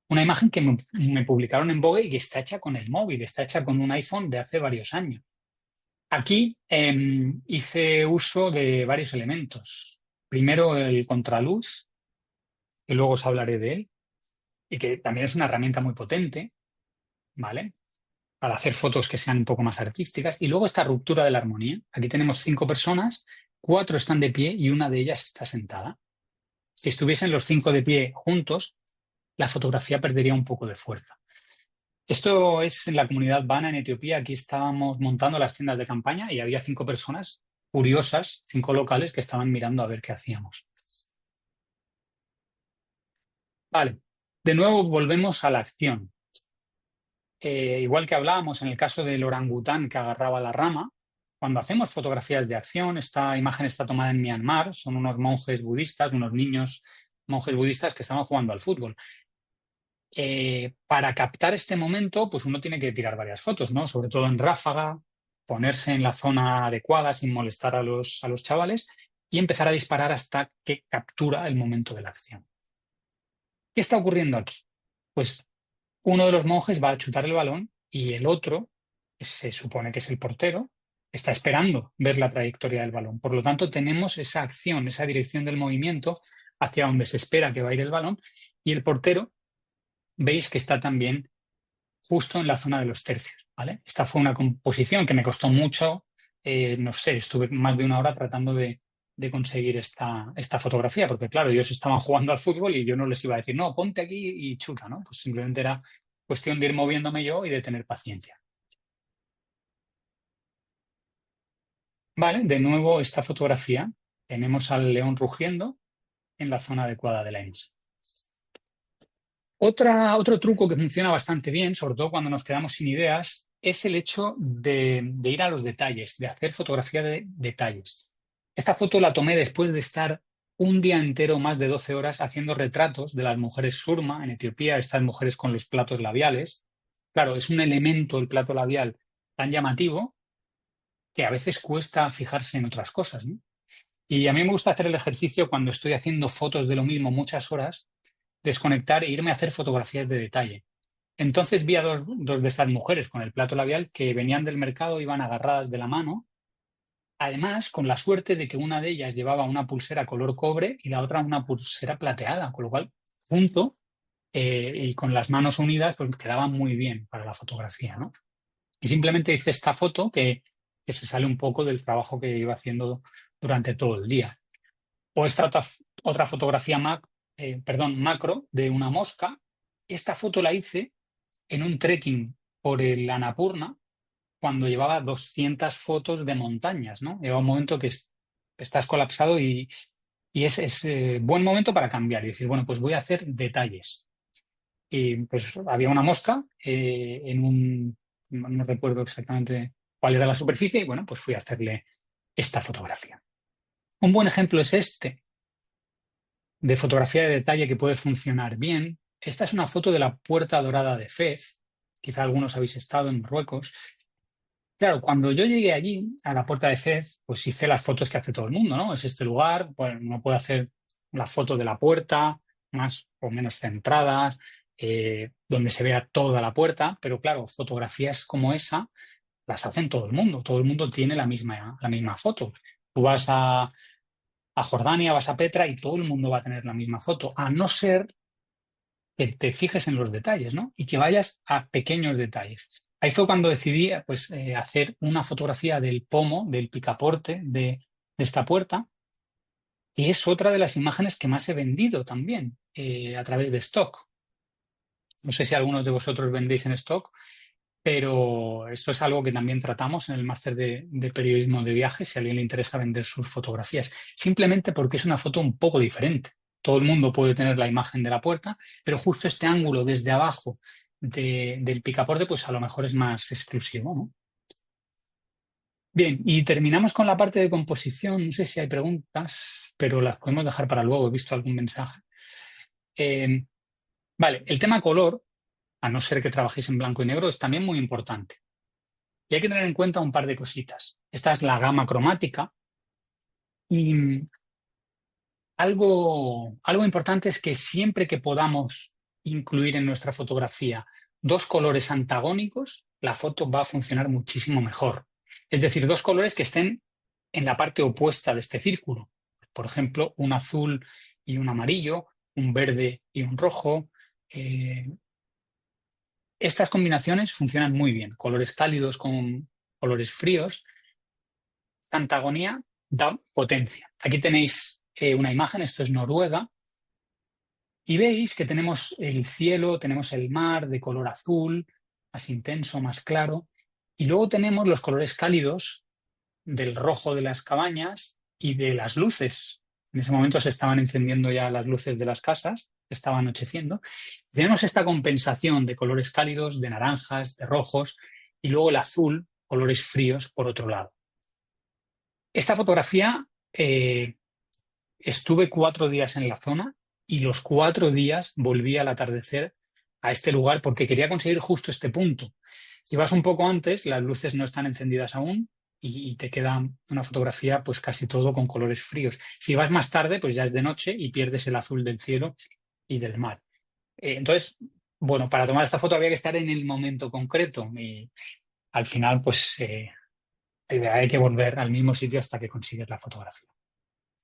imagen que me publicaron en Vogue y que está hecha con el móvil, está hecha con un iPhone de hace varios años. Aquí hice uso de varios elementos. Primero el contraluz, que luego os hablaré de él, y que también es una herramienta muy potente, ¿vale? Para hacer fotos que sean un poco más artísticas. Y luego esta ruptura de la armonía. Aquí tenemos 5 personas, 4 están de pie y una de ellas está sentada. Si estuviesen los 5 de pie juntos, la fotografía perdería un poco de fuerza. Esto es en la comunidad Bana en Etiopía. Aquí estábamos montando las tiendas de campaña y había 5 personas curiosas, 5 locales que estaban mirando a ver qué hacíamos. Vale, de nuevo volvemos a la acción. Igual que hablábamos en el caso del orangután que agarraba la rama, cuando hacemos fotografías de acción, esta imagen está tomada en Myanmar, son unos monjes budistas, unos niños monjes budistas que estaban jugando al fútbol. Para captar este momento, pues uno tiene que tirar varias fotos, ¿no? Sobre todo en ráfaga, ponerse en la zona adecuada sin molestar a los chavales y empezar a disparar hasta que captura el momento de la acción. ¿Qué está ocurriendo aquí? Pues uno de los monjes va a chutar el balón y el otro, que se supone que es el portero, está esperando ver la trayectoria del balón. Por lo tanto, tenemos esa acción, esa dirección del movimiento hacia donde se espera que va a ir el balón y el portero, veis que está también justo en la zona de los tercios, ¿vale? Esta fue una composición que me costó mucho, no sé, estuve más de una hora tratando de conseguir esta fotografía, porque claro, ellos estaban jugando al fútbol y yo no les iba a decir, no, ponte aquí y chuta, ¿no? Pues simplemente era cuestión de ir moviéndome yo y de tener paciencia. Vale, de nuevo esta fotografía, tenemos al león rugiendo en la zona adecuada de la imagen. Otro truco que funciona bastante bien, sobre todo cuando nos quedamos sin ideas, es el hecho de ir a los detalles, de hacer fotografía de detalles. Esta foto la tomé después de estar un día entero, más de 12 horas, haciendo retratos de las mujeres surma en Etiopía, estas mujeres con los platos labiales. Claro, es un elemento el plato labial tan llamativo que a veces cuesta fijarse en otras cosas, ¿no? Y a mí me gusta hacer el ejercicio cuando estoy haciendo fotos de lo mismo muchas horas, desconectar e irme a hacer fotografías de detalle. Entonces vi a dos de estas mujeres con el plato labial que venían del mercado, iban agarradas de la mano, además con la suerte de que una de ellas llevaba una pulsera color cobre y la otra una pulsera plateada, con lo cual junto y con las manos unidas pues quedaba muy bien para la fotografía, ¿no? Y simplemente hice esta foto que se sale un poco del trabajo que iba haciendo durante todo el día. O esta otra fotografía macro de una mosca. Esta foto la hice en un trekking por el Annapurna cuando llevaba 200 fotos de montañas, ¿no? Llega un momento que estás colapsado y es buen momento para cambiar y decir, bueno, pues voy a hacer detalles. Y pues había una mosca en un no recuerdo exactamente cuál era la superficie, y bueno, pues fui a hacerle esta fotografía. Un buen ejemplo es este, de fotografía de detalle que puede funcionar bien. Esta es una foto de la Puerta Dorada de Fez. Quizá algunos habéis estado en Marruecos. Claro, cuando yo llegué allí, a la Puerta de Fez, pues hice las fotos que hace todo el mundo, ¿no? Es este lugar, pues no puedo hacer la foto de la puerta, más o menos centradas, donde se vea toda la puerta, pero claro, fotografías como esa las hacen todo el mundo tiene la misma foto. Tú vas a Jordania, vas a Petra y todo el mundo va a tener la misma foto, a no ser que te fijes en los detalles, ¿no? Y que vayas a pequeños detalles. Ahí fue cuando decidí pues, hacer una fotografía del pomo, del picaporte de esta puerta, y es otra de las imágenes que más he vendido también a través de stock. No sé si algunos de vosotros vendéis en stock, pero esto es algo que también tratamos en el máster de periodismo de viajes, si a alguien le interesa vender sus fotografías, simplemente porque es una foto un poco diferente. Todo el mundo puede tener la imagen de la puerta, pero justo este ángulo desde abajo del picaporte, pues a lo mejor es más exclusivo, ¿no? Bien, y terminamos con la parte de composición. No sé si hay preguntas, pero las podemos dejar para luego. He visto algún mensaje. Eh, vale, el tema color, a no ser que trabajéis en blanco y negro, es también muy importante. Y hay que tener en cuenta un par de cositas. Esta es la gama cromática y algo importante es que siempre que podamos incluir en nuestra fotografía dos colores antagónicos, la foto va a funcionar muchísimo mejor. Es decir, dos colores que estén en la parte opuesta de este círculo. Por ejemplo, un azul y un amarillo, un verde y un rojo. Eh, Estas combinaciones funcionan muy bien. Colores cálidos con colores fríos. Antagonía da potencia. Aquí tenéis una imagen, esto es Noruega, y veis que tenemos el cielo, tenemos el mar de color azul, más intenso, más claro, y luego tenemos los colores cálidos del rojo de las cabañas y de las luces. En ese momento se estaban encendiendo ya las luces de las casas, estaba anocheciendo. Tenemos esta compensación de colores cálidos, de naranjas, de rojos, y luego el azul, colores fríos, por otro lado. Esta fotografía, estuve 4 días en la zona y los 4 días volví al atardecer a este lugar porque quería conseguir justo este punto. Si vas un poco antes, las luces no están encendidas aún y te queda una fotografía pues casi todo con colores fríos. Si vas más tarde, pues ya es de noche y pierdes el azul del cielo y del mar. Entonces, bueno, para tomar esta foto había que estar en el momento concreto y al final pues hay que volver al mismo sitio hasta que consigues la fotografía.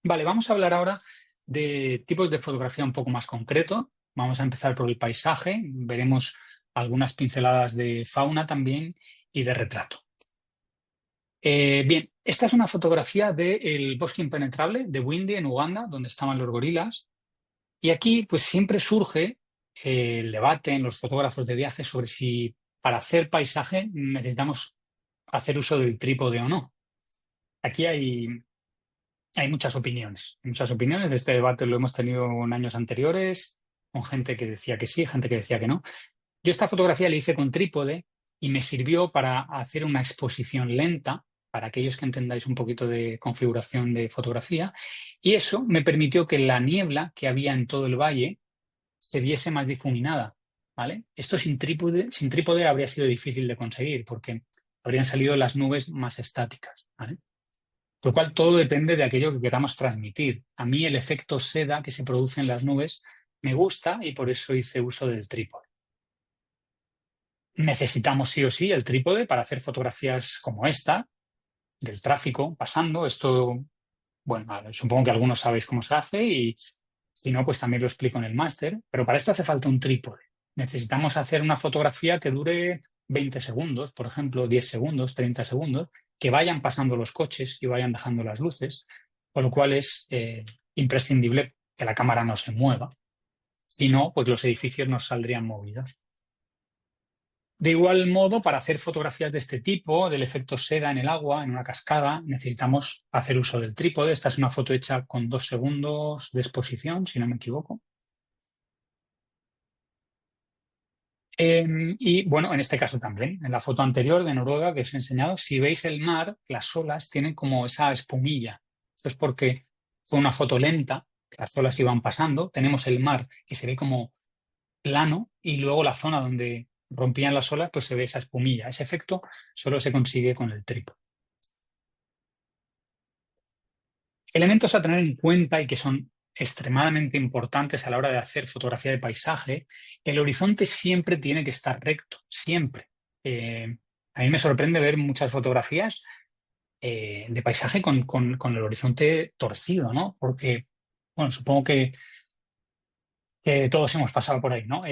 Vale, vamos a hablar ahora de tipos de fotografía un poco más concreto. Vamos a empezar por el paisaje, veremos algunas pinceladas de fauna también y de retrato. Bien, esta es una fotografía del bosque impenetrable de Windi en Uganda, donde estaban los gorilas. Y aquí pues siempre surge el debate en los fotógrafos de viaje sobre si para hacer paisaje necesitamos hacer uso del trípode o no. Aquí hay muchas opiniones, muchas opiniones. Este debate lo hemos tenido en años anteriores, con gente que decía que sí, gente que decía que no. Yo esta fotografía la hice con trípode y me sirvió para hacer una exposición lenta, para aquellos que entendáis un poquito de configuración de fotografía, y eso me permitió que la niebla que había en todo el valle se viese más difuminada, ¿vale? Esto sin trípode habría sido difícil de conseguir porque habrían salido las nubes más estáticas, ¿vale? Lo cual todo depende de aquello que queramos transmitir. A mí el efecto seda que se produce en las nubes me gusta y por eso hice uso del trípode. Necesitamos sí o sí el trípode para hacer fotografías como esta, del tráfico pasando. Esto, bueno, supongo que algunos sabéis cómo se hace y si no, pues también lo explico en el máster. Pero para esto hace falta un trípode. Necesitamos hacer una fotografía que dure 20 segundos, por ejemplo, 10 segundos, 30 segundos, que vayan pasando los coches y vayan dejando las luces, con lo cual es imprescindible que la cámara no se mueva. Si no, pues los edificios nos saldrían movidos. De igual modo, para hacer fotografías de este tipo, del efecto seda en el agua, en una cascada, necesitamos hacer uso del trípode. Esta es una foto hecha con 2 segundos de exposición, si no me equivoco. Y bueno, en este caso también, en la foto anterior de Noruega que os he enseñado, si veis el mar, las olas tienen como esa espumilla. Eso es porque fue una foto lenta, las olas iban pasando, tenemos el mar que se ve como plano y luego la zona donde rompían las olas, pues se ve esa espumilla. Ese efecto solo se consigue con el trípode. Elementos a tener en cuenta y que son extremadamente importantes a la hora de hacer fotografía de paisaje, el horizonte siempre tiene que estar recto, siempre. A mí me sorprende ver muchas fotografías de paisaje con el horizonte torcido, ¿no? Porque, bueno, supongo que todos hemos pasado por ahí, ¿no?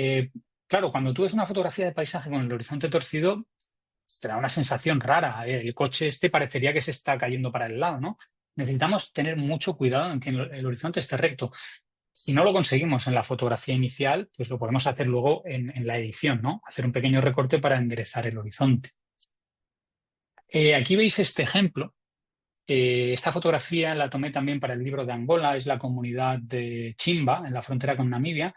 Claro, cuando tú ves una fotografía de paisaje con el horizonte torcido, te da una sensación rara. El coche este parecería que se está cayendo para el lado, ¿no? Necesitamos tener mucho cuidado en que el horizonte esté recto. Si no lo conseguimos en la fotografía inicial, pues lo podemos hacer luego en la edición, ¿no? Hacer un pequeño recorte para enderezar el horizonte. Aquí veis este ejemplo. Esta fotografía la tomé también para el libro de Angola, es la comunidad de Chimba, en la frontera con Namibia.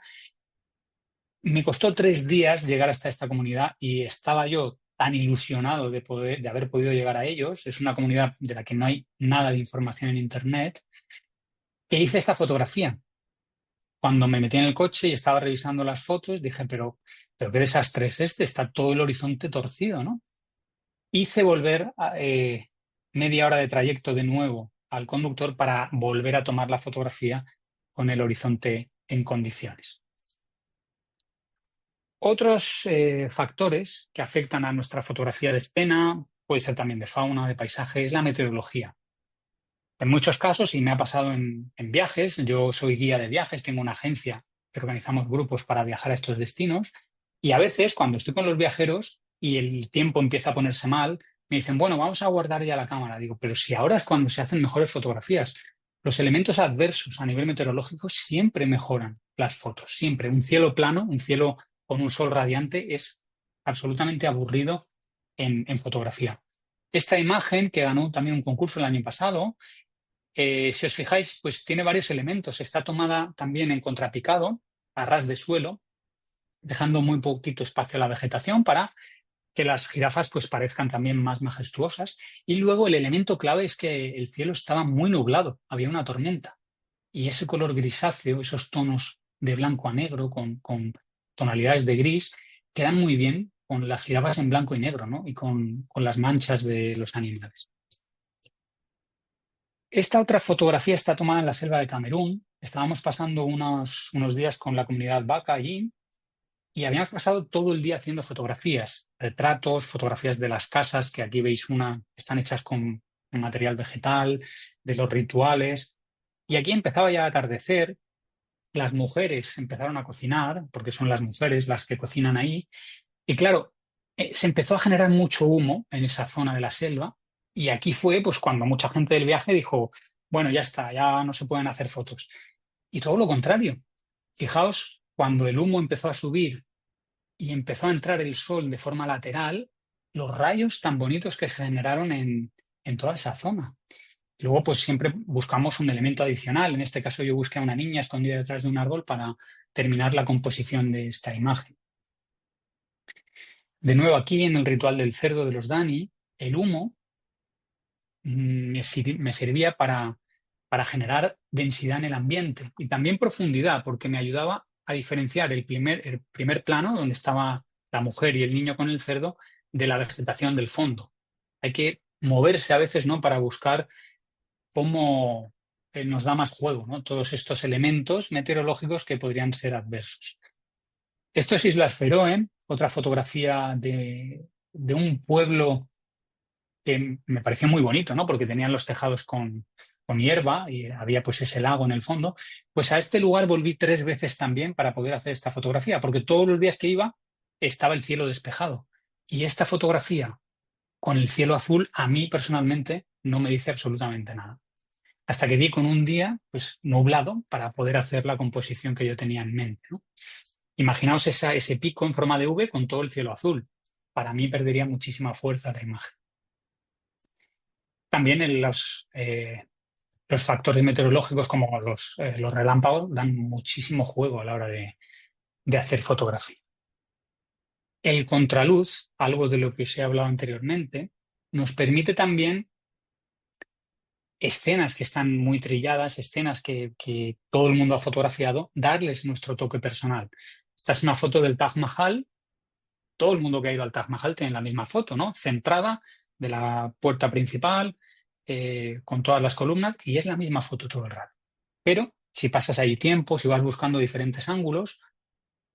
Me costó 3 días llegar hasta esta comunidad y estaba yo tan ilusionado de haber podido llegar a ellos. Es una comunidad de la que no hay nada de información en Internet, que hice esta fotografía. Cuando me metí en el coche y estaba revisando las fotos, dije, pero qué desastre es este, está todo el horizonte torcido, ¿no? Hice volver media hora de trayecto de nuevo al conductor para volver a tomar la fotografía con el horizonte en condiciones. Otros factores que afectan a nuestra fotografía de escena, puede ser también de fauna, de paisaje, es la meteorología. En muchos casos, y me ha pasado en viajes, yo soy guía de viajes, tengo una agencia que organizamos grupos para viajar a estos destinos, y a veces cuando estoy con los viajeros y el tiempo empieza a ponerse mal, me dicen, bueno, vamos a guardar ya la cámara. Digo, pero si ahora es cuando se hacen mejores fotografías. Los elementos adversos a nivel meteorológico siempre mejoran las fotos, siempre. Un cielo plano, un cielo con un sol radiante es absolutamente aburrido en fotografía. Esta imagen, que ganó también un concurso el año pasado, si os fijáis, pues tiene varios elementos. Está tomada también en contrapicado, a ras de suelo, dejando muy poquito espacio a la vegetación para que las jirafas pues parezcan también más majestuosas. Y luego el elemento clave es que el cielo estaba muy nublado, había una tormenta. Y ese color grisáceo, esos tonos de blanco a negro con tonalidades de gris, quedan muy bien con las jirafas en blanco y negro, ¿no? Y con las manchas de los animales. Esta otra fotografía está tomada en la selva de Camerún. Estábamos pasando unos días con la comunidad vaca allí y habíamos pasado todo el día haciendo fotografías, retratos, fotografías de las casas, que aquí veis una, están hechas con material vegetal, de los rituales. Y aquí empezaba ya a atardecer, las mujeres empezaron a cocinar, porque son las mujeres las que cocinan ahí, y claro, se empezó a generar mucho humo en esa zona de la selva y aquí fue pues cuando mucha gente del viaje dijo, bueno, ya está, ya no se pueden hacer fotos. Y todo lo contrario. Fijaos, cuando el humo empezó a subir y empezó a entrar el sol de forma lateral, los rayos tan bonitos que se generaron en toda esa zona. Luego, pues siempre buscamos un elemento adicional. En este caso, yo busqué a una niña escondida detrás de un árbol para terminar la composición de esta imagen. De nuevo, aquí en el ritual del cerdo de los Dani, el humo me servía para generar densidad en el ambiente y también profundidad, porque me ayudaba a diferenciar el primer plano, donde estaba la mujer y el niño con el cerdo, de la vegetación del fondo. Hay que moverse a veces, ¿no? Para buscar cómo nos da más juego, ¿no? Todos estos elementos meteorológicos que podrían ser adversos. Esto es Islas Feroe, otra fotografía de un pueblo que me pareció muy bonito, ¿no? Porque tenían los tejados con hierba y había pues ese lago en el fondo. Pues a este lugar volví 3 veces también para poder hacer esta fotografía, porque todos los días que iba estaba el cielo despejado. Y esta fotografía con el cielo azul a mí personalmente no me dice absolutamente nada. Hasta que di con un día pues nublado para poder hacer la composición que yo tenía en mente, ¿no? Imaginaos ese pico en forma de V con todo el cielo azul. Para mí perdería muchísima fuerza la imagen. También los factores meteorológicos como los relámpagos dan muchísimo juego a la hora de hacer fotografía. El contraluz, algo de lo que os he hablado anteriormente, nos permite también escenas que están muy trilladas, escenas que todo el mundo ha fotografiado, darles nuestro toque personal. Esta es una foto del Taj Mahal. Todo el mundo que ha ido al Taj Mahal tiene la misma foto, ¿no? Centrada de la puerta principal, con todas las columnas, y es la misma foto todo el rato. Pero si pasas ahí tiempo, si vas buscando diferentes ángulos,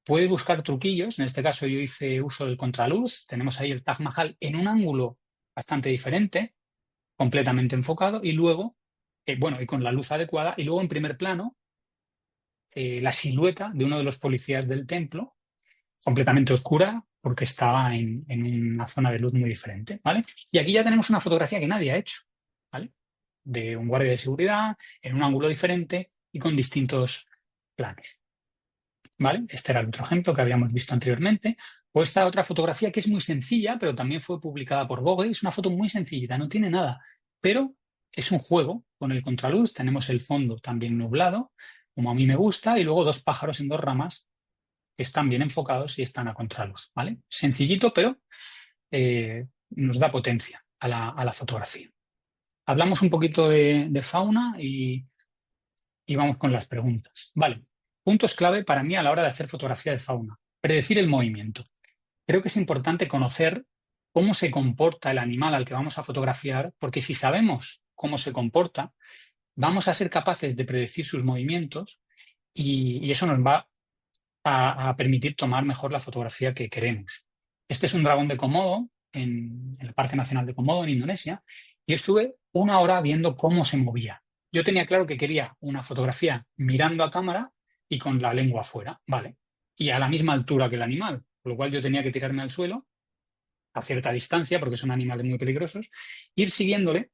puedes buscar truquillos. En este caso yo hice uso del contraluz. Tenemos ahí el Taj Mahal en un ángulo bastante diferente, completamente enfocado, y luego, bueno, y con la luz adecuada, y luego en primer plano, la silueta de uno de los policías del templo, completamente oscura, porque estaba en una zona de luz muy diferente, ¿vale? Y aquí ya tenemos una fotografía que nadie ha hecho, ¿vale? De un guardia de seguridad, en un ángulo diferente y con distintos planos, ¿vale? Este era el otro ejemplo que habíamos visto anteriormente. O esta otra fotografía que es muy sencilla, pero también fue publicada por Vogue. Es una foto muy sencillita, no tiene nada, pero es un juego con el contraluz. Tenemos el fondo también nublado, como a mí me gusta, y luego dos pájaros en dos ramas que están bien enfocados y están a contraluz, ¿vale? Sencillito, pero nos da potencia a la fotografía. Hablamos un poquito de fauna y vamos con las preguntas. Vale, puntos clave para mí a la hora de hacer fotografía de fauna. Predecir el movimiento. Creo que es importante conocer cómo se comporta el animal al que vamos a fotografiar, porque si sabemos cómo se comporta, vamos a ser capaces de predecir sus movimientos y eso nos va a permitir tomar mejor la fotografía que queremos. Este es un dragón de Komodo en el Parque Nacional de Komodo, en Indonesia, y estuve una hora viendo cómo se movía. Yo tenía claro que quería una fotografía mirando a cámara y con la lengua afuera, ¿vale? Y a la misma altura que el animal, por lo cual yo tenía que tirarme al suelo a cierta distancia, porque son animales muy peligrosos, ir siguiéndole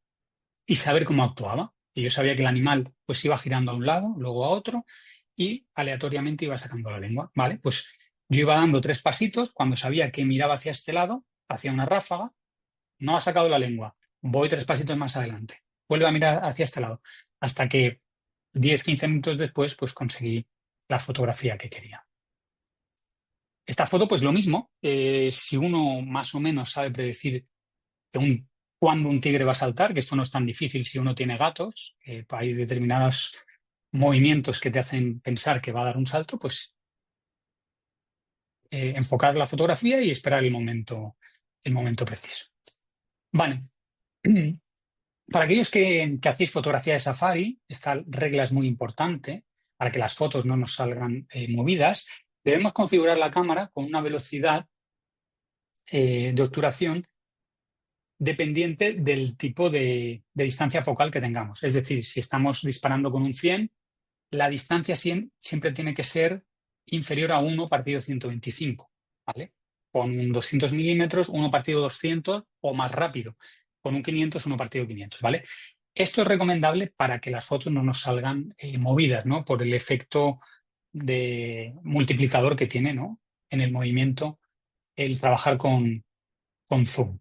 y saber cómo actuaba. Y yo sabía que el animal pues iba girando a un lado, luego a otro, y aleatoriamente iba sacando la lengua, ¿vale? Pues yo iba dando tres pasitos cuando sabía que miraba hacia este lado, hacia una ráfaga, no ha sacado la lengua, voy tres pasitos más adelante, vuelve a mirar hacia este lado, hasta que 10 15 minutos después pues conseguí la fotografía que quería. Esta foto pues lo mismo, si uno más o menos sabe predecir que cuándo un tigre va a saltar, que esto no es tan difícil si uno tiene gatos, hay determinados movimientos que te hacen pensar que va a dar un salto, pues enfocar la fotografía y esperar el momento preciso. Vale. Para aquellos que hacéis fotografía de safari, esta regla es muy importante para que las fotos no nos salgan movidas. Debemos configurar la cámara con una velocidad de obturación dependiente del tipo de distancia focal que tengamos. Es decir, si estamos disparando con un 100, la distancia siempre tiene que ser inferior a 1 partido 125, ¿vale? Con un 200 milímetros, 1 partido 200 o más rápido. Con un 500, 1 partido 500, ¿vale? Esto es recomendable para que las fotos no nos salgan movidas, ¿no? Por el efecto de multiplicador que tiene, ¿no? En el movimiento el trabajar con zoom.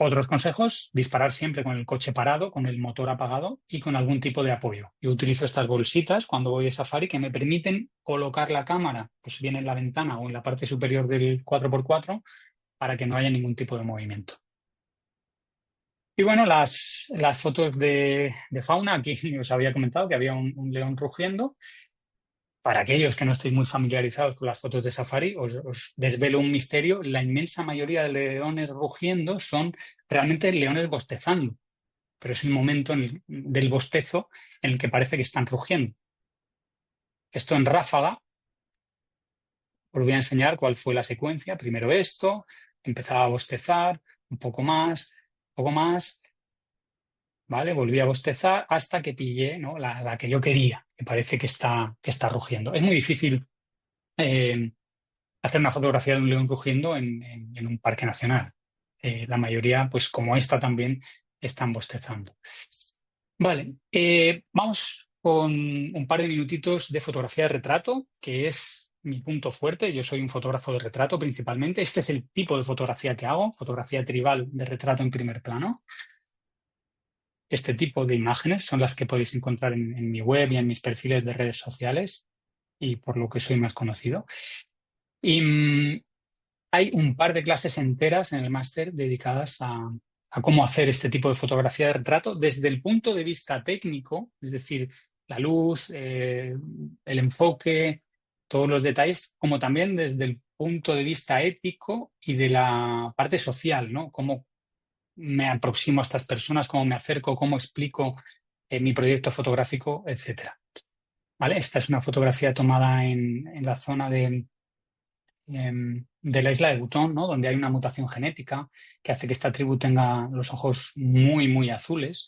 Otros consejos, disparar siempre con el coche parado, con el motor apagado y con algún tipo de apoyo. Yo utilizo estas bolsitas cuando voy a safari que me permiten colocar la cámara, pues bien en la ventana o en la parte superior del 4x4 para que no haya ningún tipo de movimiento. Y bueno, las fotos de fauna, aquí os había comentado que había un león rugiendo. Para aquellos que no estéis muy familiarizados con las fotos de safari, os desvelo un misterio. La inmensa mayoría de leones rugiendo son realmente leones bostezando, pero es el momento del bostezo en el que parece que están rugiendo. Esto en ráfaga, os voy a enseñar cuál fue la secuencia. Primero esto, empezaba a bostezar, un poco más, ¿vale? Volví a bostezar hasta que pillé, ¿no? la que yo quería, que parece que está rugiendo. Es muy difícil eh, hacer una fotografía de un león rugiendo en un parque nacional. La mayoría, pues como esta también, están bostezando. Vale, vamos con un par de minutitos de fotografía de retrato, que es mi punto fuerte. Yo soy un fotógrafo de retrato principalmente. Este es el tipo de fotografía que hago, fotografía tribal de retrato en primer plano. Este tipo de imágenes son las que podéis encontrar en mi web y en mis perfiles de redes sociales y por lo que soy más conocido. Y hay un par de clases enteras en el máster dedicadas a cómo hacer este tipo de fotografía de retrato desde el punto de vista técnico, es decir, la luz, el enfoque, todos los detalles, como también desde el punto de vista ético y de la parte social, ¿no? Cómo me aproximo a estas personas, cómo me acerco, cómo explico mi proyecto fotográfico, etcétera. ¿Vale? Esta es una fotografía tomada en la zona de la isla de Butón, ¿no? Donde hay una mutación genética que hace que esta tribu tenga los ojos muy, muy azules,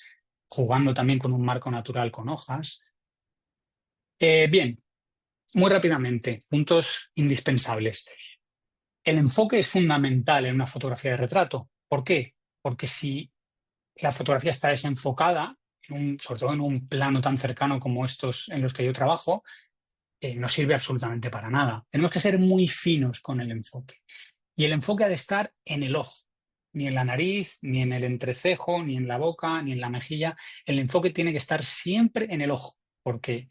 jugando también con un marco natural con hojas. Bien, muy rápidamente, puntos indispensables. El enfoque es fundamental en una fotografía de retrato. ¿Por qué? Porque si la fotografía está desenfocada, sobre todo en un plano tan cercano como estos en los que yo trabajo, no sirve absolutamente para nada. Tenemos que ser muy finos con el enfoque. Y el enfoque ha de estar en el ojo, ni en la nariz, ni en el entrecejo, ni en la boca, ni en la mejilla. El enfoque tiene que estar siempre en el ojo, porque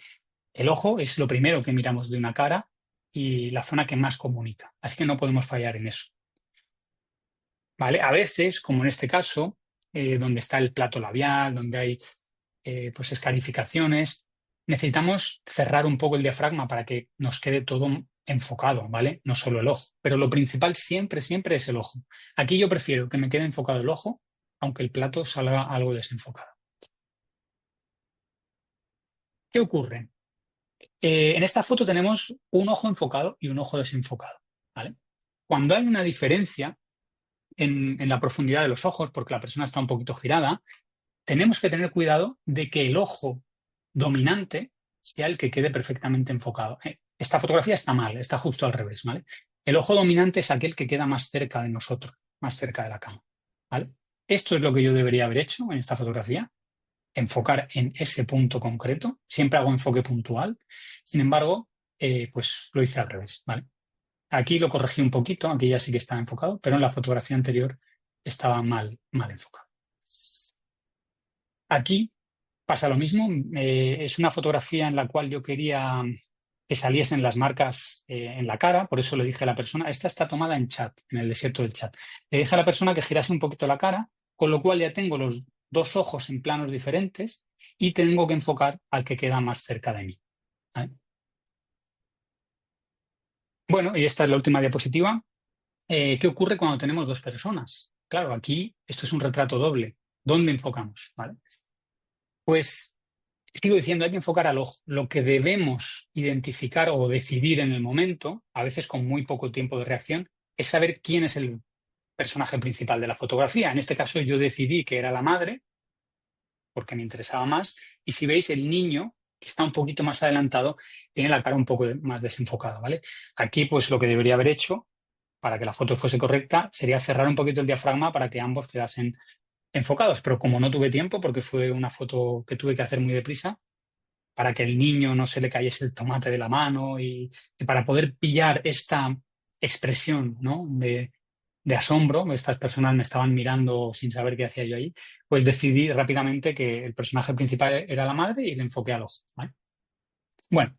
el ojo es lo primero que miramos de una cara y la zona que más comunica. Así que no podemos fallar en eso. ¿Vale? A veces, como en este caso, donde está el plato labial, donde hay pues escarificaciones, necesitamos cerrar un poco el diafragma para que nos quede todo enfocado, ¿vale? No solo el ojo. Pero lo principal siempre, siempre es el ojo. Aquí yo prefiero que me quede enfocado el ojo, aunque el plato salga algo desenfocado. ¿Qué ocurre? En esta foto tenemos un ojo enfocado y un ojo desenfocado, ¿vale? Cuando hay una diferencia en la profundidad de los ojos, porque la persona está un poquito girada, tenemos que tener cuidado de que el ojo dominante sea el que quede perfectamente enfocado. Esta fotografía está mal, está justo al revés, ¿vale? El ojo dominante es aquel que queda más cerca de nosotros, más cerca de la cama, ¿vale? Esto es lo que yo debería haber hecho en esta fotografía, enfocar en ese punto concreto. Siempre hago enfoque puntual. Sin embargo, pues lo hice al revés, ¿vale? Aquí lo corregí un poquito, aquí ya sí que estaba enfocado, pero en la fotografía anterior estaba mal, mal enfocado. Aquí pasa lo mismo. Es una fotografía en la cual yo quería que saliesen las marcas en la cara, por eso le dije a la persona, esta está tomada en chat, en el desierto del chat. Le dije a la persona que girase un poquito la cara, con lo cual ya tengo los dos ojos en planos diferentes y tengo que enfocar al que queda más cerca de mí. ¿Vale? Bueno, y esta es la última diapositiva. ¿Qué ocurre cuando tenemos dos personas? Claro, aquí esto es un retrato doble. ¿Dónde enfocamos? ¿Vale? Pues sigo diciendo, hay que enfocar al ojo. Lo que debemos identificar o decidir en el momento, a veces con muy poco tiempo de reacción, es saber quién es el personaje principal de la fotografía. En este caso yo decidí que era la madre, porque me interesaba más, y si veis el niño, que está un poquito más adelantado, tiene la cara un poco más desenfocada, ¿vale? Aquí pues lo que debería haber hecho para que la foto fuese correcta sería cerrar un poquito el diafragma para que ambos quedasen enfocados, pero como no tuve tiempo, porque fue una foto que tuve que hacer muy deprisa, para que el niño no se le cayese el tomate de la mano y para poder pillar esta expresión, ¿no? de asombro, estas personas me estaban mirando sin saber qué hacía yo ahí, pues decidí rápidamente que el personaje principal era la madre y le enfoqué al ojo, ¿vale? Bueno,